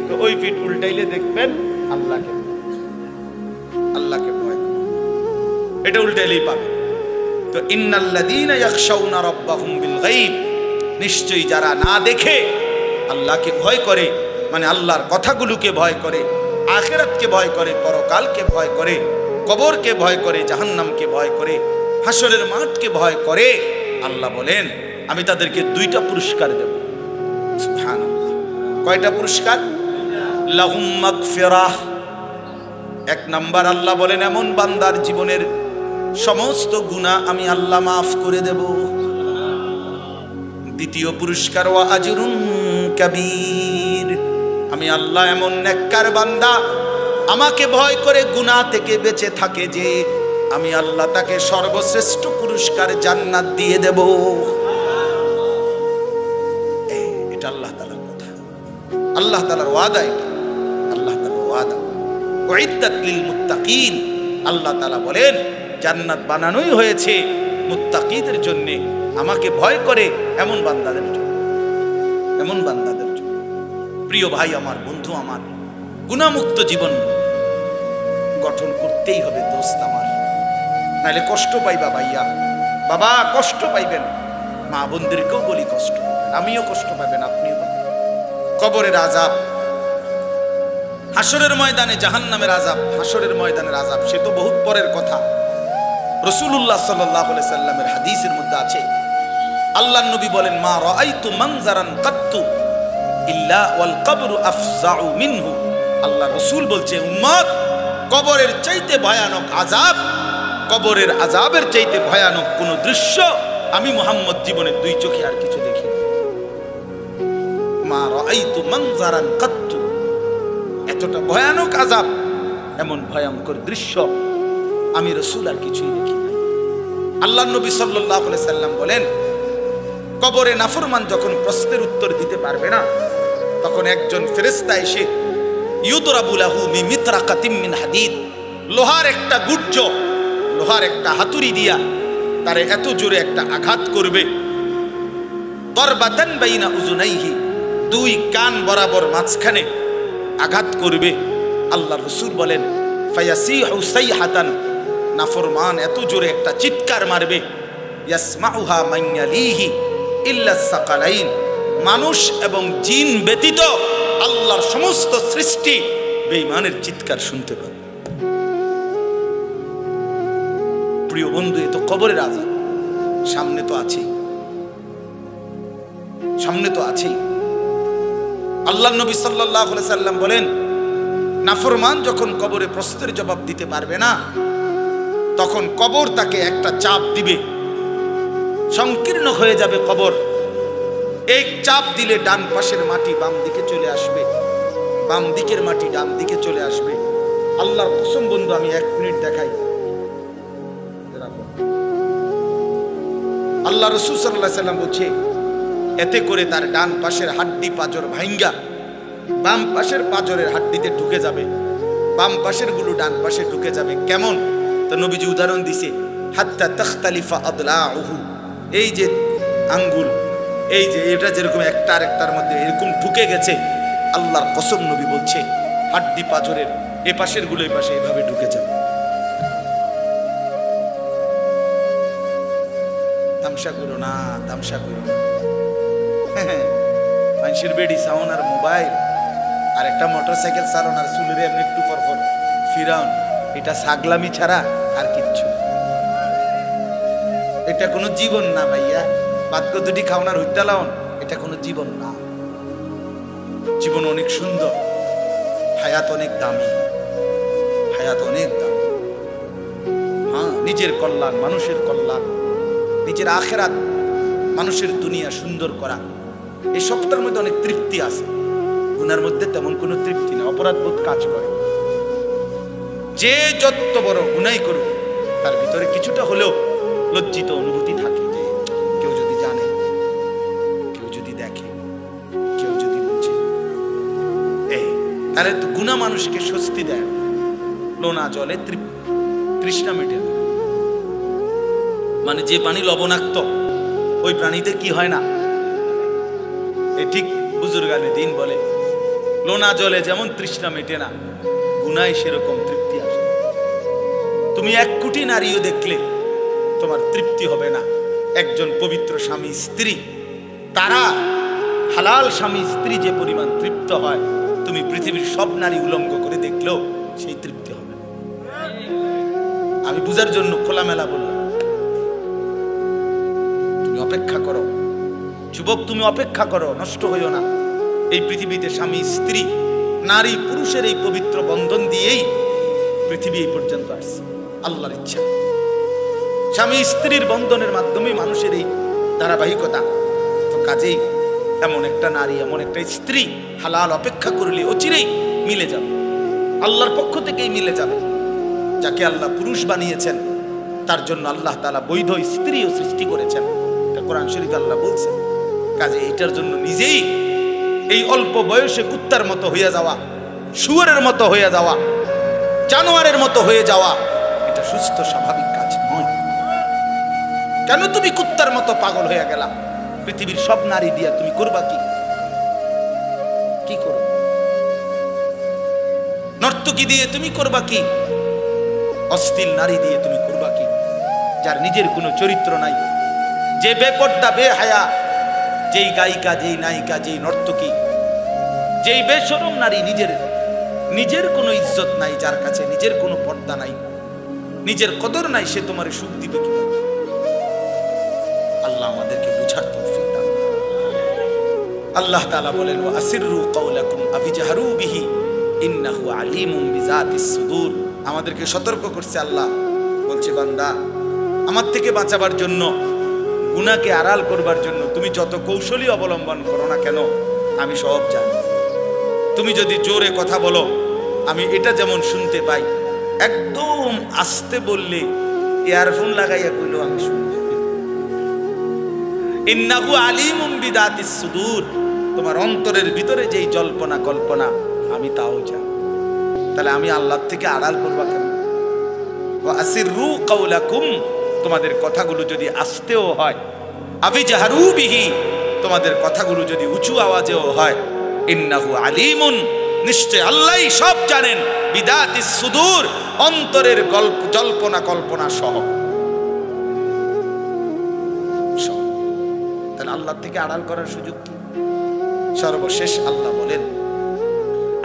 তো ওই পিঠ উল্টাইলে দেখবেন আল্লাহকে, আল্লাহকে ভয়। এটা উল্টাইলেই পাবে। তো ইন্নাল্লাযীনা ইয়াখশাউনা রাব্বাহুম বিল গায়ব, নিশ্চয়ই যারা না দেখে আল্লাহকে ভয় করে, মানে আল্লাহর কথাগুলোকে ভয় করে, আখিরাতকে ভয় করে, পরকালকে ভয় করে, কবরকে ভয় করে, জাহান্নামকে ভয় করে, হাসরের মাঠকে ভয় করে, আল্লাহ বলেন আমি তাদেরকে দুইটা পুরস্কার দেব। সুবহানাল্লাহ। কয়টা পুরস্কার? লাহুম মাগফিরাহ। এক নাম্বার আল্লাহ বলেন এমন বান্দার জীবনের সমস্ত গুনাহ আমি আল্লাহ মাফ করে দেব। দ্বিতীয় পুরস্কার ওয়া আজরুন কাবীর, আমি আল্লাহ এমন নেককার বান্দা আমাকে ভয় করে গুনাহ থেকে বেঁচে থাকে যে আমি আল্লাহ তাকে সর্বশ্রেষ্ঠ পুরস্কার জান্নাত দিয়ে দেব। এটা আল্লাহ তাআলার কথা, আল্লাহ তাআলার ওয়াদা। এটা আল্লাহ তাআলার ওয়াদা। উইদ্দাত লিল মুত্তাকিন, আল্লাহ তাআলা বলেন জান্নাত বানানোই হয়েছে মুত্তাকিদের জন্য, আমাকে ভয় করে এমন বান্দাদের জন্য, এমন বান্দাদের জন্য। প্রিয় ভাই আমার, বন্ধু আমার, গুনাহমুক্ত জীবন গঠন করতেই হবে দোস্ত আমার, নাহলে কষ্ট পাইবা ভাইয়া, বাবা কষ্ট পাইবেন, মা বোনদেরকেও বলি কষ্ট পাবেন, আমিও কষ্ট পাবেন, আপনিও পাবেন। কবরের আযাব, হাসরের ময়দানে জাহান্নামের আযাব, হাসরের ময়দানের আযাব সে তো বহুত পরের কথা। রাসূলুল্লাহ সাল্লাল্লাহু আলাইহি সাল্লামের হাদিসের মধ্যে আছে, আল্লাহর নবী বলেন মা রাআইতু মানজারান কাত্তু ইল্লা ওয়াল কবরু আফজাউ মিনহু। আল্লাহ রাসূল বলছে উম্মত, কবরের চাইতে ভয়ানক আযাব, কবরের আযাবের চাইতে ভয়ানক কোন দৃশ্য আমি মুহাম্মদ জীবনে দুই চোখে আর কিছু দেখি। মা রাআইতু মানজারান কাত্তু, এতটা ভয়ানক আযাব, এমন ভয়ঙ্কর দৃশ্য আমি রাসূল আর কিছুই দেখি না। আল্লাহর নবী সাল্লাল্লাহু আলাইহি সাল্লাম বলেন কবরে নাফরমান যখন প্রশ্নের উত্তর দিতে পারবে না, তখন একজন ফেরেশতা এসে ইউদরাবু লাহু মিমিতরাকাতিম মিন হাদিদ, লোহার একটা গুজ্জ, লোহার একটা হাতুড়ি দিয়া তারে এত জোরে একটা আঘাত করবে, দরবাতান বাইনা উযুনাইহি, দুই কান বরাবর মাঝখানে আঘাত করবে। আল্লাহর রাসূল বলেন ফায়াসিহু সাইহাতান, নাফরমান এত জোরে একটা চিৎকার মারবে, ইয়াসমাউহা মান ইয়ালিহি ইল্লা সাকালাইন, মানুষ এবং জিন ব্যতীত আল্লাহর সমস্ত সৃষ্টি বেঈমানের চিৎকার শুনতে পাবে। প্রিয় বন্ধু, এ তো কবরের আযাব, সামনে তো আছেই, সামনে তো আছেই। আল্লাহর নবী সাল্লাল্লাহু আলাইহি সাল্লাম বলেন নাফরমান যখন কবরে প্রশ্নের জবাব দিতে পারবে না, তখন কবর তাকে একটা চাপ দিবে, সংকীর্ণ হয়ে যাবে কবর। এই চাপ দিলে ডান পাশের মাটি বাম দিকে চলে আসবে, বাম দিকের মাটি ডান দিকে চলে আসবে। আল্লাহর কসম বন্ধু, আমি 1 মিনিট দেখাই। আল্লাহ রাসূল সাল্লাল্লাহু আলাইহি সাল্লাম বলছে এতে করে তার ডান পাশের হাড্ডি পাঁজর ভাঙ্গা বাম পাশের পাঁজরের হাড্ডিতে ঢুকে যাবে, বাম পাশের গুলো ডান পাশে ঢুকে যাবে। কেমন? তো নবীজি উদাহরণ দিছে হাত্তা তাখতালিফা আদলাউহু, এই যে আঙ্গুল, এই যে এটা যেরকম একটা আরেকটার মধ্যে এরকম ঢুকে গেছে, আল্লাহর কসম নবী বলছে হাড্ডি পাঁজরের এ পাশের গুলো এই পাশে এভাবে ঢুকে যাবে। তামসা করো না, তামসা করো না। মানুষের বেডি সাউন আর মোবাইল আর একটা মোটরসাইকেল চালান আর চুলের এমনি একটু পরপর ফিরাউন, এটা ছাগলামি ছাড়া আর কিচ্ছু। এটা কোনো জীবন না ভাইয়া। বাক্য দুটি খাওয়ার হইতে লাউন, এটা কোনো জীবন না। জীবন অনেক সুন্দর, হায়াত অনেক দামি, হায়াত অনেক দামি। হ্যাঁ, নিজের কল্যাণ, মানুষের কল্যাণ, নিজের আখেরাত, মানুষের দুনিয়া সুন্দর করা, এই সবটার মধ্যে অনেক তৃপ্তি আছে। গুনার মধ্যে তেমন কোনো তৃপ্তি না, অপরাধবোধ কাজ করে। যে যত বড় গুনাই করুক তার ভিতরে কিছুটা হলেও লজ্জিত অনুভূতি থাকে, যে কেউ যদি জানে, কেউ যদি দেখে, কেউ যদি বুঝে। এই তাহলে তো গুনাহ মানুষকে স্বস্তি দেয়, লোনা জলে তৃষ্ণা মেটে। মানে যে পানি লবণাক্ত ওই প্রাণীতে কি হয় না, এ ঠিক বুজুর্গানে দিন বলে, লোনা জলে যেমন তৃষ্ণা মেটে না, গুনায় সেরকম তৃপ্তি আসে। তুমি 1 কোটি নারীও দেখলে তোমার তৃপ্তি হবে না। একজন পবিত্র স্বামী স্ত্রী, তারা হালাল স্বামী স্ত্রী যে পরিমাণ তৃপ্ত হয়, তুমি পৃথিবীর সব নারী উলঙ্গ করে দেখলেও সেই তৃপ্তি হবে না। আমি বুঝার জন্য খোলামেলা বললাম। তুমি অপেক্ষা করো যুবক, তুমি অপেক্ষা করো, নষ্ট হইও না। এই পৃথিবীতে স্বামী স্ত্রী, নারী পুরুষের এই পবিত্র বন্ধন দিয়েই পৃথিবী এই পর্যন্ত আসছে, আল্লাহর ইচ্ছা। স্বামী স্ত্রীর বন্ধনের মাধ্যমে মানুষের এই ধারাবাহিকতা। তো কাজেই এমন একটা নারী, এমন একটা স্ত্রী হালাল অপেক্ষা করলে অচিরেই মিলে যাবে, আল্লাহর পক্ষ থেকেই মিলে যাবে। যাকে আল্লাহ পুরুষ বানিয়েছেন তার জন্য আল্লাহ তাআলা বৈধ স্ত্রীও সৃষ্টি করেছেন, এটা কোরআন শরীফে আল্লাহ বলছেন। কাজে এটার জন্য নিজেই এই অল্প বয়সে কুত্তার মতো হয়ে যাওয়া, শুয়োরের মতো হয়ে যাওয়া, জানোয়ারের মতো হয়ে যাওয়া, এটা সুস্থ স্বাভাবিক কাজ নয়। কেন তুমি কুত্তার মতো পাগল হয়ে গেলা? পৃথিবীর সব নারী দিয়া তুমি করবা কি? কি করো? নর্তকী দিয়ে তুমি করবা কি? অশ্লীল নারী দিয়ে তুমি করবা কি? যার নিজের কোনো চরিত্র নাই, যে বেপর্দা, বেহায়া, যেই গায়িকা, যেই নায়িকা, যেই নর্তকী, যেই বেশরম নারী, নিজের কোনো ইজ্জত নাই, যার কাছে নিজের কোনো পর্দা নাই, নিজের কদর নাই, সে তোমার সুখ দিবে কি? আল্লাহ আমাদেরকে বুঝার তৌফিক দান। আল্লাহ তাআলা বলেন, ওয়া আসিররু কাওলাকুম আবিজাহরু বিহি ইন্নাহু আলিমুম বিযাতিস সুদূর। আমাদেরকে সতর্ক করছে আল্লাহ, বলছে বান্দা, আমার থেকে বাঁচাবার জন্য, গুনাহকে আড়াল করবার জন্য তুমি যত কৌশলী অবলম্বন করো না কেন, আমি সব জানি। তুমি যদি জোরে কথা বলো, আমি এটা যেমন শুনতে পাই, একদম আস্তে বললে, ইয়ারফোন লাগাইয়া কইলো আমি শুনতে। ইন্নাহু আলিমুম বিযাতিস সুদূর, তোমার অন্তরের ভিতরে যেই জল্পনা কল্পনা আমি তাও জানি। তাহলে আমি আল্লাহর থেকে আড়াল করবা কেন? ওয়া আসিররু কাওলাকুম, তোমাদের কথাগুলো যদি আস্তেও হয়, আবিজাহরু বিহি, তোমাদের কথাগুলো যদি উঁচু আওয়াজেও হয়, ইন্নাহু আলিমুন, নিশ্চয় আল্লাহই সব জানেন, বিযাতিস সুদূর, অন্তরের জল্পনা কল্পনা সহ। তাহলে আল্লাহ থেকে আড়াল করার সুযোগ কি? সর্বশেষ আল্লাহ বলেন,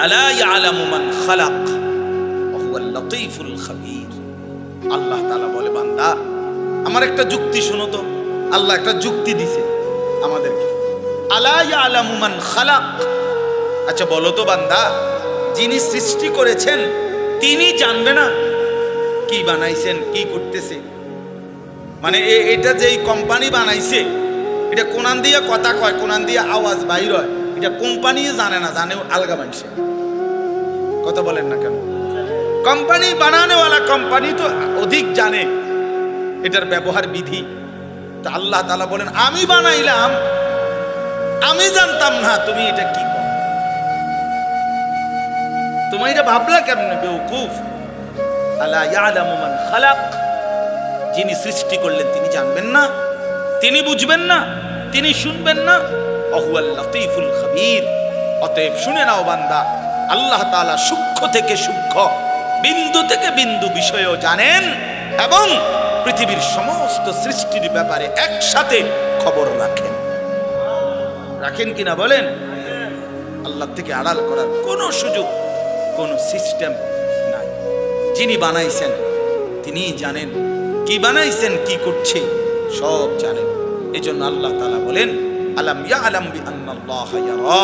আলা ইয়ালামু মান খালাক ওয়া হুয়াল লাতীফুল খাবীর। আল্লাহ তাআলা বলে, বান্দা আমার একটা যুক্তি শোনো তো। আল্লাহ একটা যুক্তি দিছে আমাদেরকে, আলা ইয়ালামু মান খালাক। আচ্ছা বলো তো বান্দা, যিনি সৃষ্টি করেছেন তিনি জানবে না কি বানাইছেন, কি করতেছে? মানে এটা যেই কোম্পানি বানাইছে, এটা কোনান দিয়ে কথা কয়, কোনান দিয়ে আওয়াজ বাইর হয়, এটা কোম্পানি জানে না, জানে আলগা মানুষে। কথা বলেন না কেন? কোম্পানি বানানোওয়ালা কোম্পানি তো অধিক জানে এটার ব্যবহার বিধি। তা আল্লাহ তাআলা বলেন, আমি বানাইলাম, আমি জানতাম না তুমি এটা কি করো। তুমি এটা ভাবলা কেমনে বেওকুফ? আলা ইয়ালামু মান খালাক, যিনি সৃষ্টি করলেন তিনি জানবেন না, তিনি বুঝবেন না, তিনি শুনবেন না। ওয়া হুয়াল লাতীফুল খাবীর। অতএব শুনে নাও বান্দা, আল্লাহ তাআলা সূক্ষ্ম থেকে সূক্ষ্ম, বিন্দু থেকে বিন্দু বিষয়ও জানেন এবং পৃথিবীর সমস্ত সৃষ্টির ব্যাপারে একসাথে খবর রাখেন। রাখেন কিনা বলেন? আল্লাহ থেকে আড়াল করার কোনো সুযোগ, কোনো সিস্টেম নাই। যিনি বানাইছেন তিনিই জানেন, কি বানাইছেন, কি করছে সব জানেন। এজন্য আল্লাহ তাআলা বলেন, আলাম ইয়ালাম বিআন্নাল্লাহা ইয়ারা,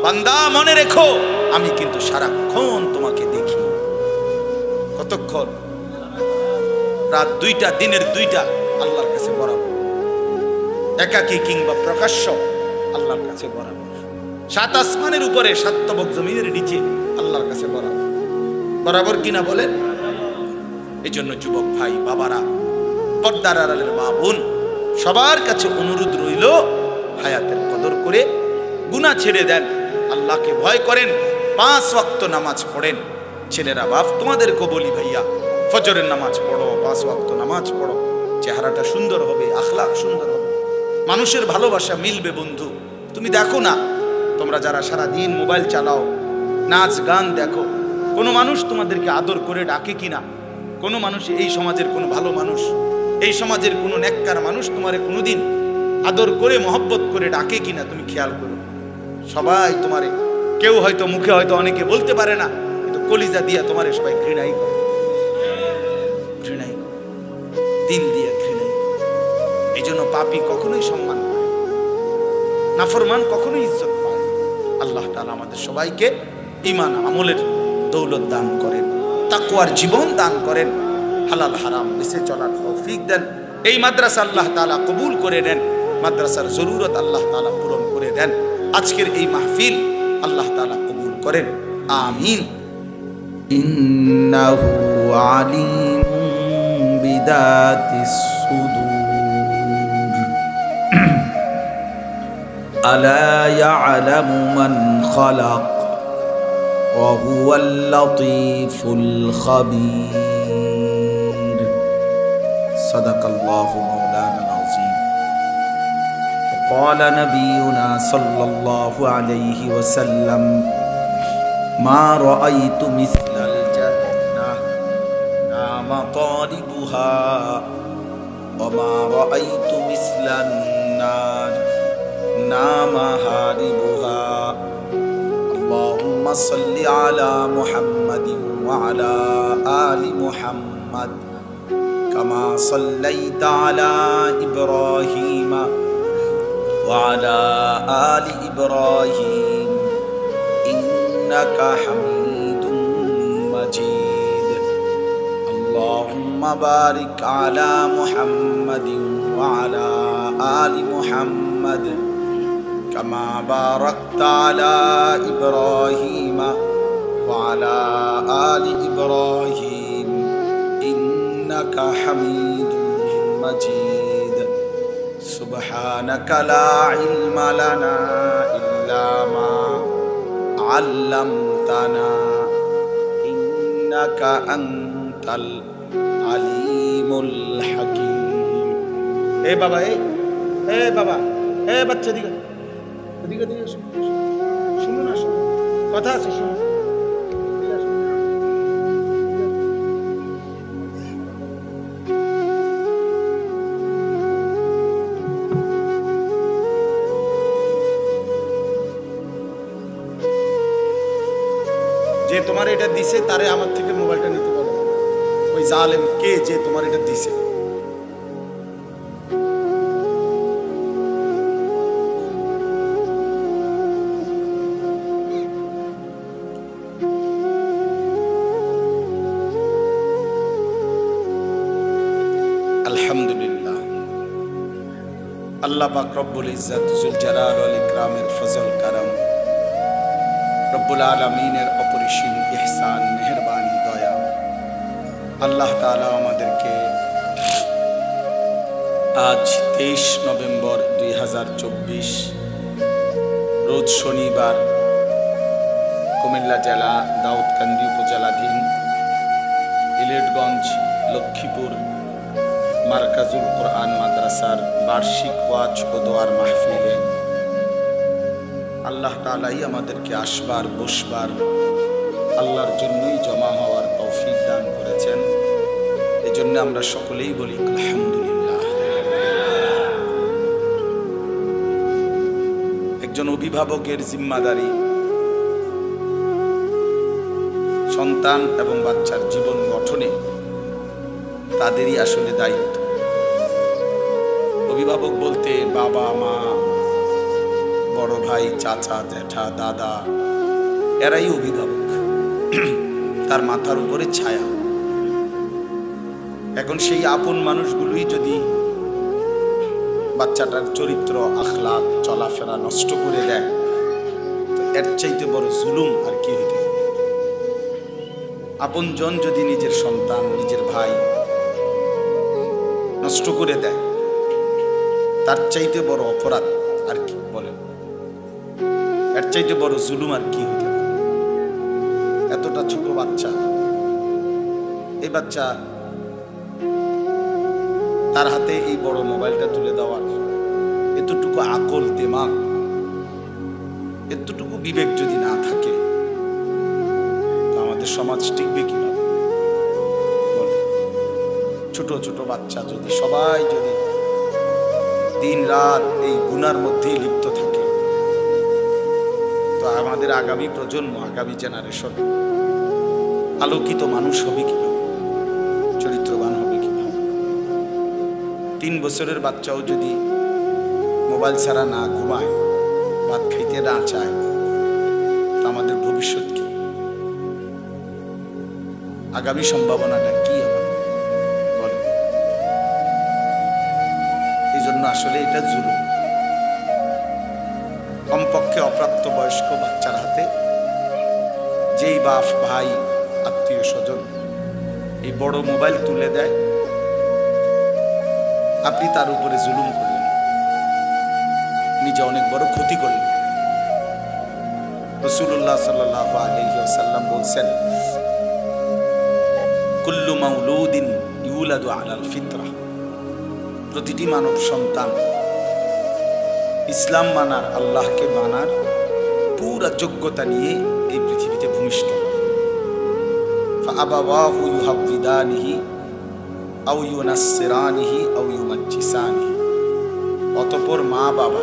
বান্দা মনে রেখো আমি কিন্তু সারাক্ষণ তোমাকে দেখি। কতক্ষণ? রাত 2টা, দিনের 2টা আল্লাহর কাছে বরাবর, একাকী কিংবা প্রকাশ্য আল্লাহর কাছে বরাবর। 7 আসমানের উপরে 7 তবক জমিনের নিচে আল্লাহর কাছে বরাবর। বরাবর কিনা বলেন? এই জন্য যুবক ভাই বাবারা, পর্দার আড়ালের মা বোন, সবার কাছে অনুরোধ রইল, হায়াতের কদর করে গুনাহ ছেড়ে দেন, আল্লাহকে ভয় করেন, 5 ওয়াক্ত নামাজ পড়েন। ছেলেরা বাপ তোমাদেরকে বলি, ভাইয়া ফজরের নামাজ পড়ো, 5 ওয়াক্ত নামাজ পড়ো, চেহারাটা সুন্দর হবে, আখলাক সুন্দর হবে, মানুষের ভালোবাসা মিলবে। বন্ধু তুমি দেখো না, তোমরা যারা সারা দিন মোবাইল চালাও, নাচ গান দেখো, কোনো মানুষ তোমাদেরকে আদর করে ডাকে কিনা? কোনো মানুষ, এই সমাজের কোনো ভালো মানুষ, এই সমাজের কোনো নেককার মানুষ তোমারে কোনোদিন আদর করে মহব্বত করে ডাকে কিনা? তুমি খেয়াল করো। সবাই তোমারে, কেউ হয়তো মুখে হয়তো অনেকে বলতে পারে না, কিন্তু কলিজা দিয়া তোমারে সবাই ঘৃণাই করে, ঘৃণাই করে, দিল দিয়ে ঘৃণাই করে। এই জন্য পাপী কখনোই সম্মান পায়, নাফরমান কখনোই ইজ্জত পায়। আল্লাহ তাআলা আমাদের সবাইকে ঈমান আমলের দৌলত দান করেন, তাকওয়ার জীবন দান করেন, হালাল হারাম বেঁচে চলার তৌফিক দেন। এই মাদ্রাসা আল্লাহ তাআলা কবুল করে নেন, মাদ্রাসার জরুরত আল্লাহ তাআলা পূরণ করে দেন। আজকের এই মাহফিল আল্লাহ তাআলা কবুল করেন, আমিন। ইন্নাহু আলিমুম বিদাতিস সুদূর আলা ইয়ালামু মান খালাক ওয়া হুয়াল লাতীফুল খাবীর। সাদাকাল্লাহু মাওলানাল আযীম। قال نبينا صلى الله عليه وسلم ما رأيت مثل الجنة نام طالبها وما رأيت مثل النار نام هاربها اللهم صل على محمد وعلى آل محمد كما صليت على إبراهيم وعلى آل إبراهيم إنك حميد مجيد اللهم بارك على محمد وعلى آل محمد كما باركت على إبراهيم وعلى آل إبراهيم إنك حميد مجيد سبحانك لا علم لنا إلا ما علمتنا إنك أنت العليم الحكيم. এ বাবা, এ বাবা, এ বাচ্চা, দিকে দিকে দিকে শুনো না, শুনো, কথা আছে, শুনো। যে তোমার এটা দিছে তারে আমার থেকে মোবাইলটা নিতে বলো। ওই জালেম কে যে তোমার এটা দিছে? আলহামদুলিল্লাহ, আল্লাহ পাক রব্বুল ইজ্জত জুল জালাল ওয়াল ইকরামের ফজল কারাম, রব্বুল আলামিনের অপরিসীম ইহসান, মেহেরবানি, দয়া। আল্লাহ তাআলা আমাদেরকে আজ 23 নভেম্বর 2024 রোজ শনিবার কুমিল্লা জেলা দাউদকান্দি উপজেলাধীন ইলেটগঞ্জ লক্ষ্মীপুর মারকাজুল কোরআন মাদ্রাসার বার্ষিক ওয়াজ ও দোয়ার মাহফিলে আল্লাহ তাআলাই আমাদেরকে আসবার, বসবার, আল্লাহর জন্যই জমা হওয়ার তৌফিক দান করেছেন। এই জন্য আমরা সকলেই বলি আলহামদুলিল্লাহ। একজন অভিভাবকের জিম্মাদারি সন্তান এবং বাচ্চার জীবন গঠনে তাদেরই আসলে দায়িত্ব। অভিভাবক বলতে বাবা মা, বড় ভাই, চাচা, জ্যাঠা, দাদা, এরাই অভিভাবক, তার মাথার উপরে ছায়া। এখন সেই আপন মানুষগুলোই যদি বাচ্চাটার চরিত্র, আখলাক, চলাফেরা নষ্ট করে দেয়, তো এর চাইতে বড় জুলুম আর কি হইতে পারে? আপনজন যদি নিজের সন্তান, নিজের ভাই নষ্ট করে দেয়, তার চাইতে বড় অপরাধ আর কি বলেন? এর চাইতে বড় জুলুম আর কি হইতে পারে? এতটা ছোট বাচ্চা, এই বাচ্চা তার হাতে এই বড় মোবাইলটা তুলে দেওয়ার এতটুকু আকল, দিমাগ, এতটুকু বিবেক যদি না থাকে, তো আমাদের সমাজ টিকবে কিভাবে? ছোট ছোট বাচ্চা যদি সবাই যদি দিন রাত এই গুনার মধ্যেই লিপ্ত থাকে, তো আমাদের আগামী প্রজন্ম, আগামী জেনারেশন আলোকিত মানুষ হবে কিভাবে? চরিত্রবান হবে কিভাবে? 3 বছরের বাচ্চাও যদি মোবাইল ছাড়া না ঘুমায়, ভাত খাইতে না চায়, তো আমাদের ভবিষ্যৎ কি? আগামী সম্ভাবনাটা কি হবে বলেন? এই জন্য আসলে এটা জুলুম। কমপক্ষে অপ্রাপ্ত বয়স্ক বাচ্চার হাতে যেই বাপ, ভাই, আত্মীয় স্বজন এই বড় মোবাইল তুলে দেয়, আপনি তার উপরে জুলুম করলেন, নিজে অনেক বড় ক্ষতি করলেন। রাসূলুল্লাহ সাল্লাল্লাহু আলাইহি ওয়াসাল্লাম বলছেন, কুল্লু মাউলুদিন ইউলাদু আলাল ফিতরা, প্রতিটি মানব সন্তান ইসলাম মানার, আল্লাহকে মানার পুরা যোগ্যতা নিয়ে এই পৃথিবীতে ভূমিষ্ঠ হয়। ফাআবাওয়াহু ইউহাব্বিদানিহি আও ইউনাসসিরানিহি আও ইউমাজ্জিসানিহি, অতঃপর মা বাবা,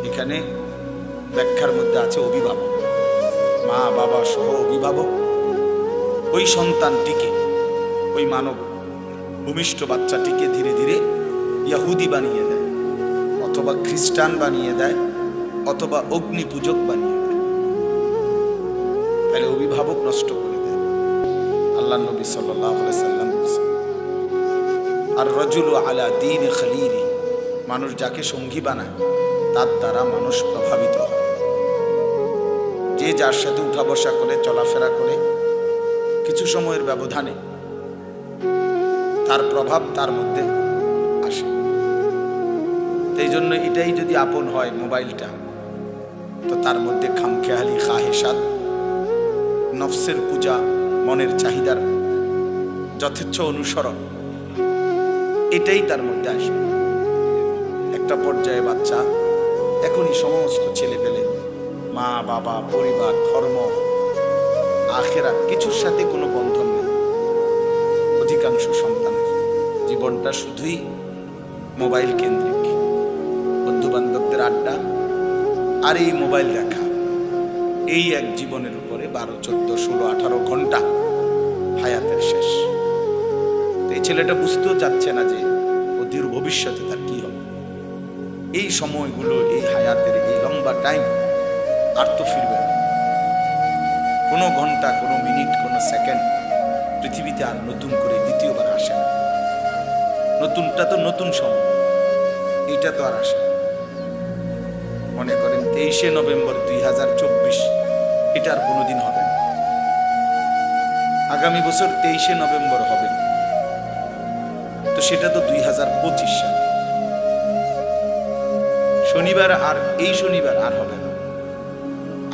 এখানে ব্যাখ্যার মধ্যে আছে অভিভাবক, মা বাবা সহ অভিভাবক ওই সন্তানটিকে, ওই মানব ভূমিষ্ঠ বাচ্চাটিকে ধীরে ধীরে ইহুদি বানিয়ে দেয়, অথবা খ্রিস্টান বানিয়ে দেয়, অথবা অগ্নি পূজক বানিয়ে দেয়। তাহলে অভিভাবক নষ্ট করে দেয়। আল্লাহ নবী সাল্লাল্লাহু আলাইহি সাল্লাম বলেছেন, আর রাজুলু আলা দীনি খলীলি, মানুষ যাকে সঙ্গী বানায় তার দ্বারা মানুষ প্রভাবিত হয়। যে যার সাথে উঠা বসা করে, চলাফেরা করে, কিছু সময়ের ব্যবধানে তার প্রভাব তার মধ্যে আসে। এই জন্য এটাই যদি আপন হয় মোবাইলটা, তো তার মধ্যে খামখেয়ালি, খাহেসাত, নফসের পূজা, মনের চাহিদার যথেচ্ছ অনুসরণ, এটাই তার মধ্যে আসবে। একটা পর্যায়ে বাচ্চা এখনই সমস্ত ছেলে পেলে মা বাবা, পরিবার, ধর্ম, আখেরাত কিছুর সাথে কোনো বন্ধন নেই। অধিকাংশ সন্তানের জীবনটা শুধুই মোবাইল কেন্দ্রিক, বন্ধু বান্ধবদের আড্ডা আর এই মোবাইল দেখা, এই এক জীবনের উপরে 12, 14, 16, 18 ঘন্টা হায়াতের শেষ। এই ছেলেটা বুঝতেও চাচ্ছে না যে অদূর ভবিষ্যতে তার কি হবে। এই সময়গুলো, এই হায়াতের এই লম্বা টাইম আর তো ফিরবে না। কোনো ঘন্টা, কোনো মিনিট, কোনো সেকেন্ড পৃথিবীতে আর নতুন করে দ্বিতীয়বার আসে না। নতুনটা তো নতুন সময়, এইটা তো আর আসে না। মনে করেন 23শে নভেম্বর 2024, এটা আর কোনোদিন হবে না। আগামী বছর 23শে নভেম্বর হবে, তো সেটা তো 2025 সাল। শনিবার আর এই শনিবার আর হবে না,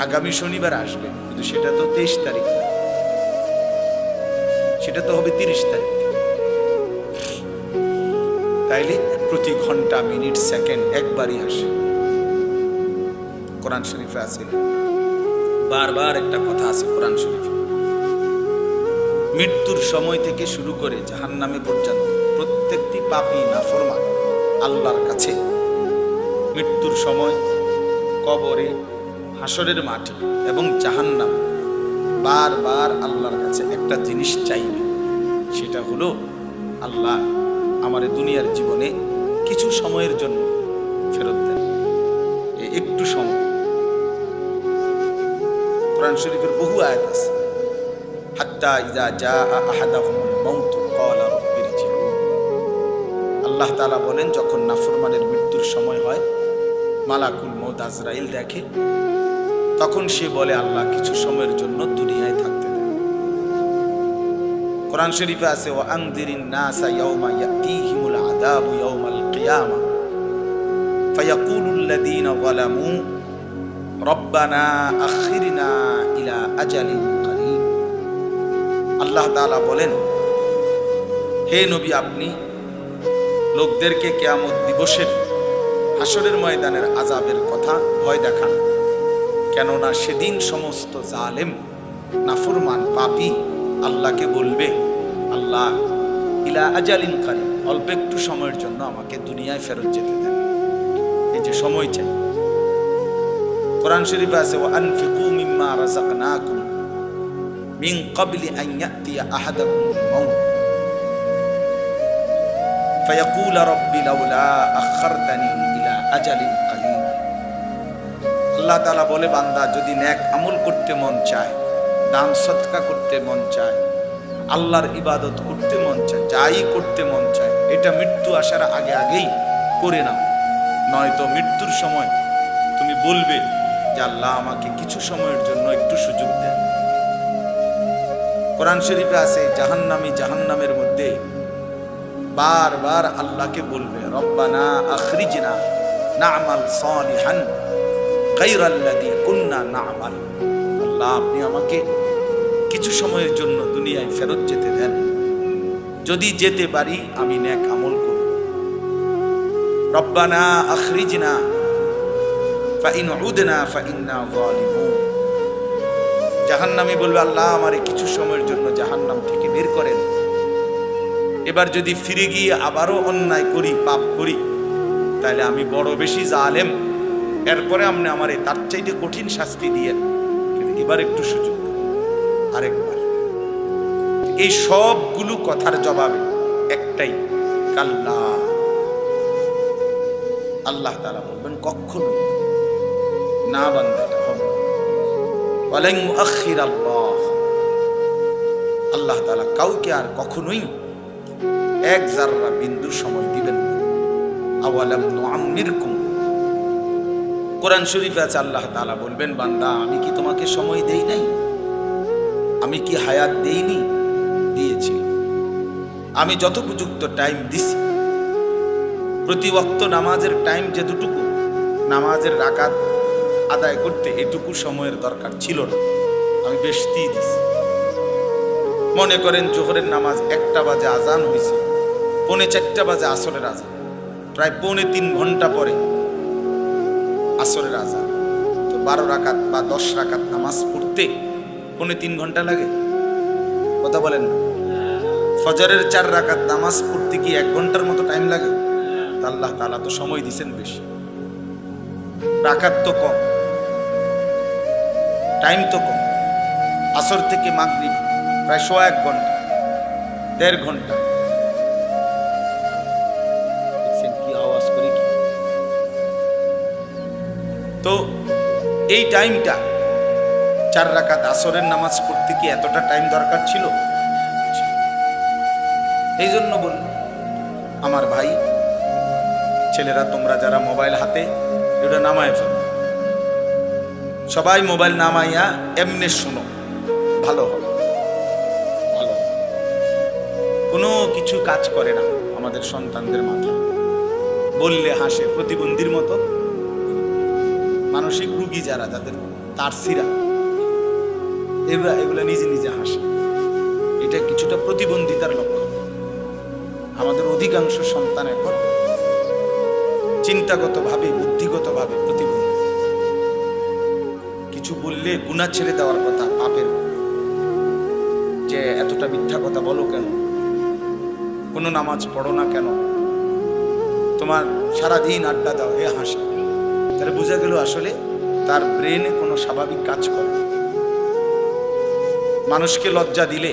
আগামী শনিবার আসবে, কিন্তু সেটা তো 23 তারিখ, সেটা তো হবে 30 তারিখ। তাইলে প্রতি ঘন্টা, মিনিট, সেকেন্ড একবারই আসে। কোরআন শরীফে আছে, বারবার একটা কথা আছে কোরআন শরীফে, মৃত্যুর সময় থেকে শুরু করে জাহান্নামে পর্যন্ত প্রত্যেকটি পাপী নাফরমান আল্লাহর কাছে মৃত্যুর সময় কবরে, হাসরের মাঠে এবং জাহান্নাম বারবার আল্লাহর কাছে একটা জিনিস চাইবে, সেটা হলো আল্লাহ আমার দুনিয়ার জীবনে কিছু সময়ের জন্য ফেরত দেন, একটু সময়। কোরআন শরীফের বহু আয়াত আছে, হাত্তা ইযা জাআ আহাদাহুমুল মাউত ক্বালা রাব্বি ইরজিউন। আল্লাহ তাআলা বলেন, যখন নাফরমানের মৃত্যুর সময় হয়, মালাকুল মউত আজরাইল দেখে, তখন সে বলে আল্লাহ কিছু সময়ের জন্য দুনিয়ায় থাকতে দেন। কোরআন শরীফে আছে, ওয়া আনযিরিন নাসা ইয়াওমা ইয়াতিহিমুল আযাবু ইয়াওমাল কিয়ামা ফায়াকুলুল লাযীনা যালামু রব্বানা আখিরনা ইলা আজালিন করিব। আল্লাহ তাআলা বলেন, হে নবী, আপনি লোকদেরকে কিয়ামত দিবসের, হাসরের ময়দানের আযাবের কথা ভয় দেখান, কেননা সেদিন সমস্ত জালেম, নাফরমান, পাপী আল্লাহকে বলবে, আল্লাহ ইলা আজালিন করিব, অল্প একটু সময়ের জন্য আমাকে দুনিয়ায় ফেরত যেতে দেন। এই যে সময় চাই। কোরআন শরীফে আছে, ওয়া আনফিকু মিম্মা রাযাকনাকুম মিন ক্বাবলি আন ইয়াতিয়া আহাদাকুমুল মাউত ফায়াকুলা রাব্বি লাউলা আখারতানি ইলা আজালিন করিব। আল্লাহ তাআলা বলে, বান্দা যদি নেক আমল করতে মন চায়, দান সদকা করতে মন চায়, আল্লাহর ইবাদত করতে মন চায়, যাই করতে মন চায়, এটা মৃত্যু আসার আগে আগেই করে নাও, নয়তো মৃত্যুর সময় তুমি বলবে যে আল্লাহ আমাকে কিছু সময়ের জন্য একটু সুযোগ দেন। কোরআন শরীফে আছে, জাহান্নামী জাহান্নামের মধ্যে বারবার আল্লাহকে বলবে, রব্বানা আখরিজনা না'মাল সালিহান গায়রাল্লাযী কুন্না না'মাল। আল্লাহ আপনি আমাকে কিছু সময়ের জন্য দুনিয়ায় ফেরত যেতে দেন, যদি যেতে পারি আমি নেক আমল করব। রব্বানা আখরিজনা ফাইন উদনা ফাইন্না যালিমুন। জাহান্নামী বলবে, আল্লাহ আমারে কিছু সময়ের জন্য জাহান্নাম থেকে বের করেন, এবার যদি ফিরে গিয়ে আবারও অন্যায় করি, পাপ করি, তাহলে আমি বড় বেশি জালেম, এরপরে আপনি আমারে তার চাইতে কঠিন শাস্তি দিয়েন, কিন্তু এবার একটু সুযোগ দেন, আরেকবার। এই সবগুলো কথার জবাবে একটাই, কাল্লা। আল্লাহ তাআলা বলবেন, কখনো না বান্দা, এটা হবে ওয়ালান ইউআখির আল্লাহ। আল্লাহ তাআলা কাউকে আর কখনোই এক জাররা বিন্দু সময় দিবেন না। আওয়ালাম নুআম্মিরকুম। কোরআন শরীফে আছে, আল্লাহ তাআলা বলবেন, বান্দা আমি কি তোমাকে সময় দেই নাই? আমি কি হায়াত দেইনি? দিয়েছিলাম। আমি যথোপযুক্ত টাইম দিছি। প্রতি ওয়াক্ত নামাজের টাইম যে দুটুকু, নামাজের রাকাত আদায় করতে এটুকু সময়ের দরকার ছিল না, আমি বেশি দিছি। মনে করেন জোহরের নামাজ 1টা বাজে আজান হয়েছে, 3:45 বাজে আসরের আজান, প্রায় 3.25 ঘন্টা পরে আসরের আজান। তো 12 রাকাত বা 10 রাকাত নামাজ পড়তে 3.25 ঘন্টা লাগে? কথা বলেন না। ফজরের 4 রাকাত নামাজ পড়তে কি 1 ঘন্টার মতো টাইম লাগে? আল্লাহ তাআলা তো সময় দিয়েছেন বেশি, রাকাত তো কম, টাইম তো কম। আসর থেকে মাগরিব প্রায় 1.5 ঘন্টা, 1.5 ঘন্টা। কি আওয়াজ করি কি? তো এই টাইমটা 4 রাকাত আসরের নামাজ পড়তে কি এতটা টাইম দরকার ছিল? এই জন্য বলল, আমার ভাই ছেলেরা, তোমরা যারা মোবাইল হাতে, এটা নামায় ফেলো, সবাই মোবাইল নামাইয়া এমনি শুনো, ভালো হবে। ভালো কোনো কিছু কাজ করে না আমাদের সন্তানদের মাথায়, বললে হাসে, প্রতিবন্ধীর মতো। মানসিক রোগী যারা, যাদের তার সিরা, এগুলা নিজে নিজে হাসে। এটা কিছুটা প্রতিবন্ধিতার লক্ষণ। আমাদের অধিকাংশ সন্তান এখন চিন্তাগতভাবে, বুদ্ধিগতভাবে প্রতিবন্ধী। কিছু বললে গুনাহ ছেড়ে দেওয়ার কথা, পাপের, যে এতটা মিথ্যা কথা বলো কেন, কোনো নামাজ পড়ো না কেন, তোমার সারাদিন আড্ডা দাও, হে হাসে। তাহলে বোঝা গেল আসলে তার ব্রেনে কোনো স্বাভাবিক কাজ করে না। মানুষকে লজ্জা দিলে,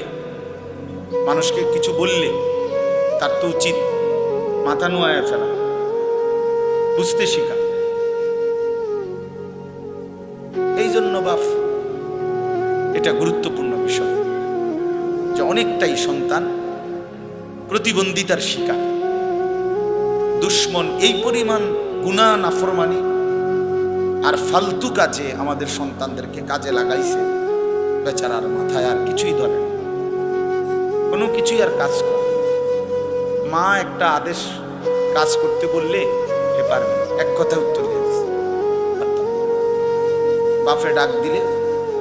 মানুষকে কিছু বললে তার তো উচিত মাথা নোয়ায় ফেলা, বুঝতে শিখা। এই জন্য বাপ এটা গুরুত্বপূর্ণ বিষয় যে অনেকটাই সন্তান প্রতিবন্ধিতার শিকার। দুশ্মন এই পরিমাণ গুনাহ নাফরমানি আর ফালতু কাজে আমাদের সন্তানদেরকে কাজে লাগাইছে, বেচারার মাথায় আর কিছুই ধরে না, কোনো কিছুই আর কাজ করে। মা একটা আদেশ কাজ করতে বললে এ পারবে না, এক কথায় উত্তর দিয়ে দিচ্ছে পারতাম। বাপে ডাক দিলে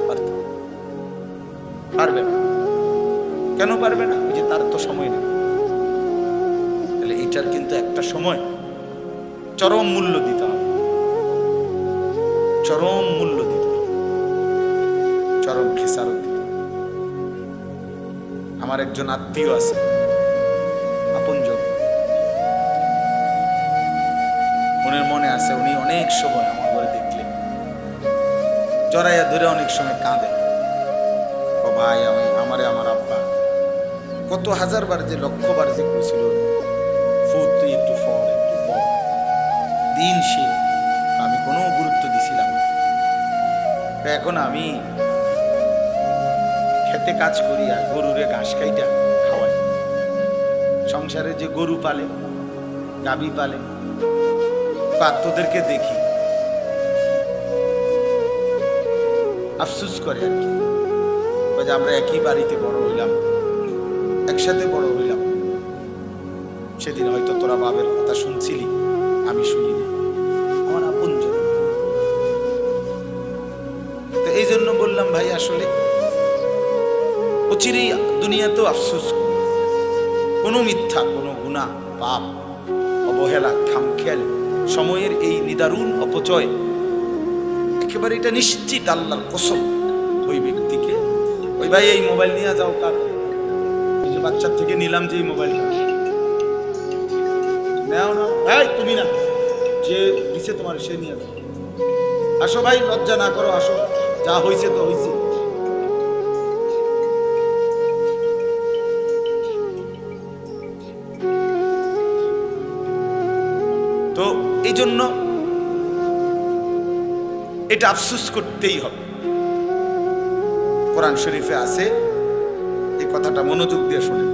পারতাম, পারবে না। কেন পারবে না? যে তার তো সময় নেই। তাহলে এটার কিন্তু একটা সময় চরম মূল্য দিতে হবে, চরম মূল্য দিতে হবে, চরম খেসারত দিতে হবে। আমার একজন আত্মীয় আছে, আপনজন, মনের মনে আছে, উনি অনেক সময় আমার ঘরে দেখলে জড়াইয়া ধরে অনেক সময় কাঁদে, ও ভাই আমারে আমার আব্বা কত হাজারবার যে লক্ষবার যে করেছিল, ফুট তুই একটু ফল একটু পর, দিন সে আমি কোনো গুরুত্ব দিছিলাম। এখন আমি খেতে কাজ করি আর গরুরে ঘাস খাইটা খাওয়াই। সংসারে যে গরু পালে, গাভী পালে, তোদেরকে দেখি আফসোস করে আর কি, আমরা একই বাড়িতে বড় হইলাম, একসাথে বড় হইলাম, সেদিন হয়তো তোরা বাবের কথা শুনছিলি, আমি শুনিনি, আমার আপনজন। তো এই জন্য বললাম ভাই, আসলে অচিরেই দুনিয়াতেও আফসোস, কোনো মিথ্যা, কোনো গুনাহ, পাপ, অবহেলা, খামখেয়ালি, সময়ের এই নিদারুণ অপচয়, একেবারে এটা নিশ্চিত আল্লাহর কসম ওই ব্যক্তিকে, ওই ভাই এই মোবাইল নিয়ে যাও, কার ওই যে বাচ্চার থেকে নিলাম যে এই মোবাইলটা নেও না, ভাই তুমি না, যে দিছে তোমার সে নিয়ে যাও, আসো ভাই, লজ্জা না করো, আসো, যা হয়েছে তো হয়েছে। তো এই জন্য এটা আফসোস করতেই হবে। কোরআন শরীফে আছে, এই কথাটা মনোযোগ দিয়ে শোনেন।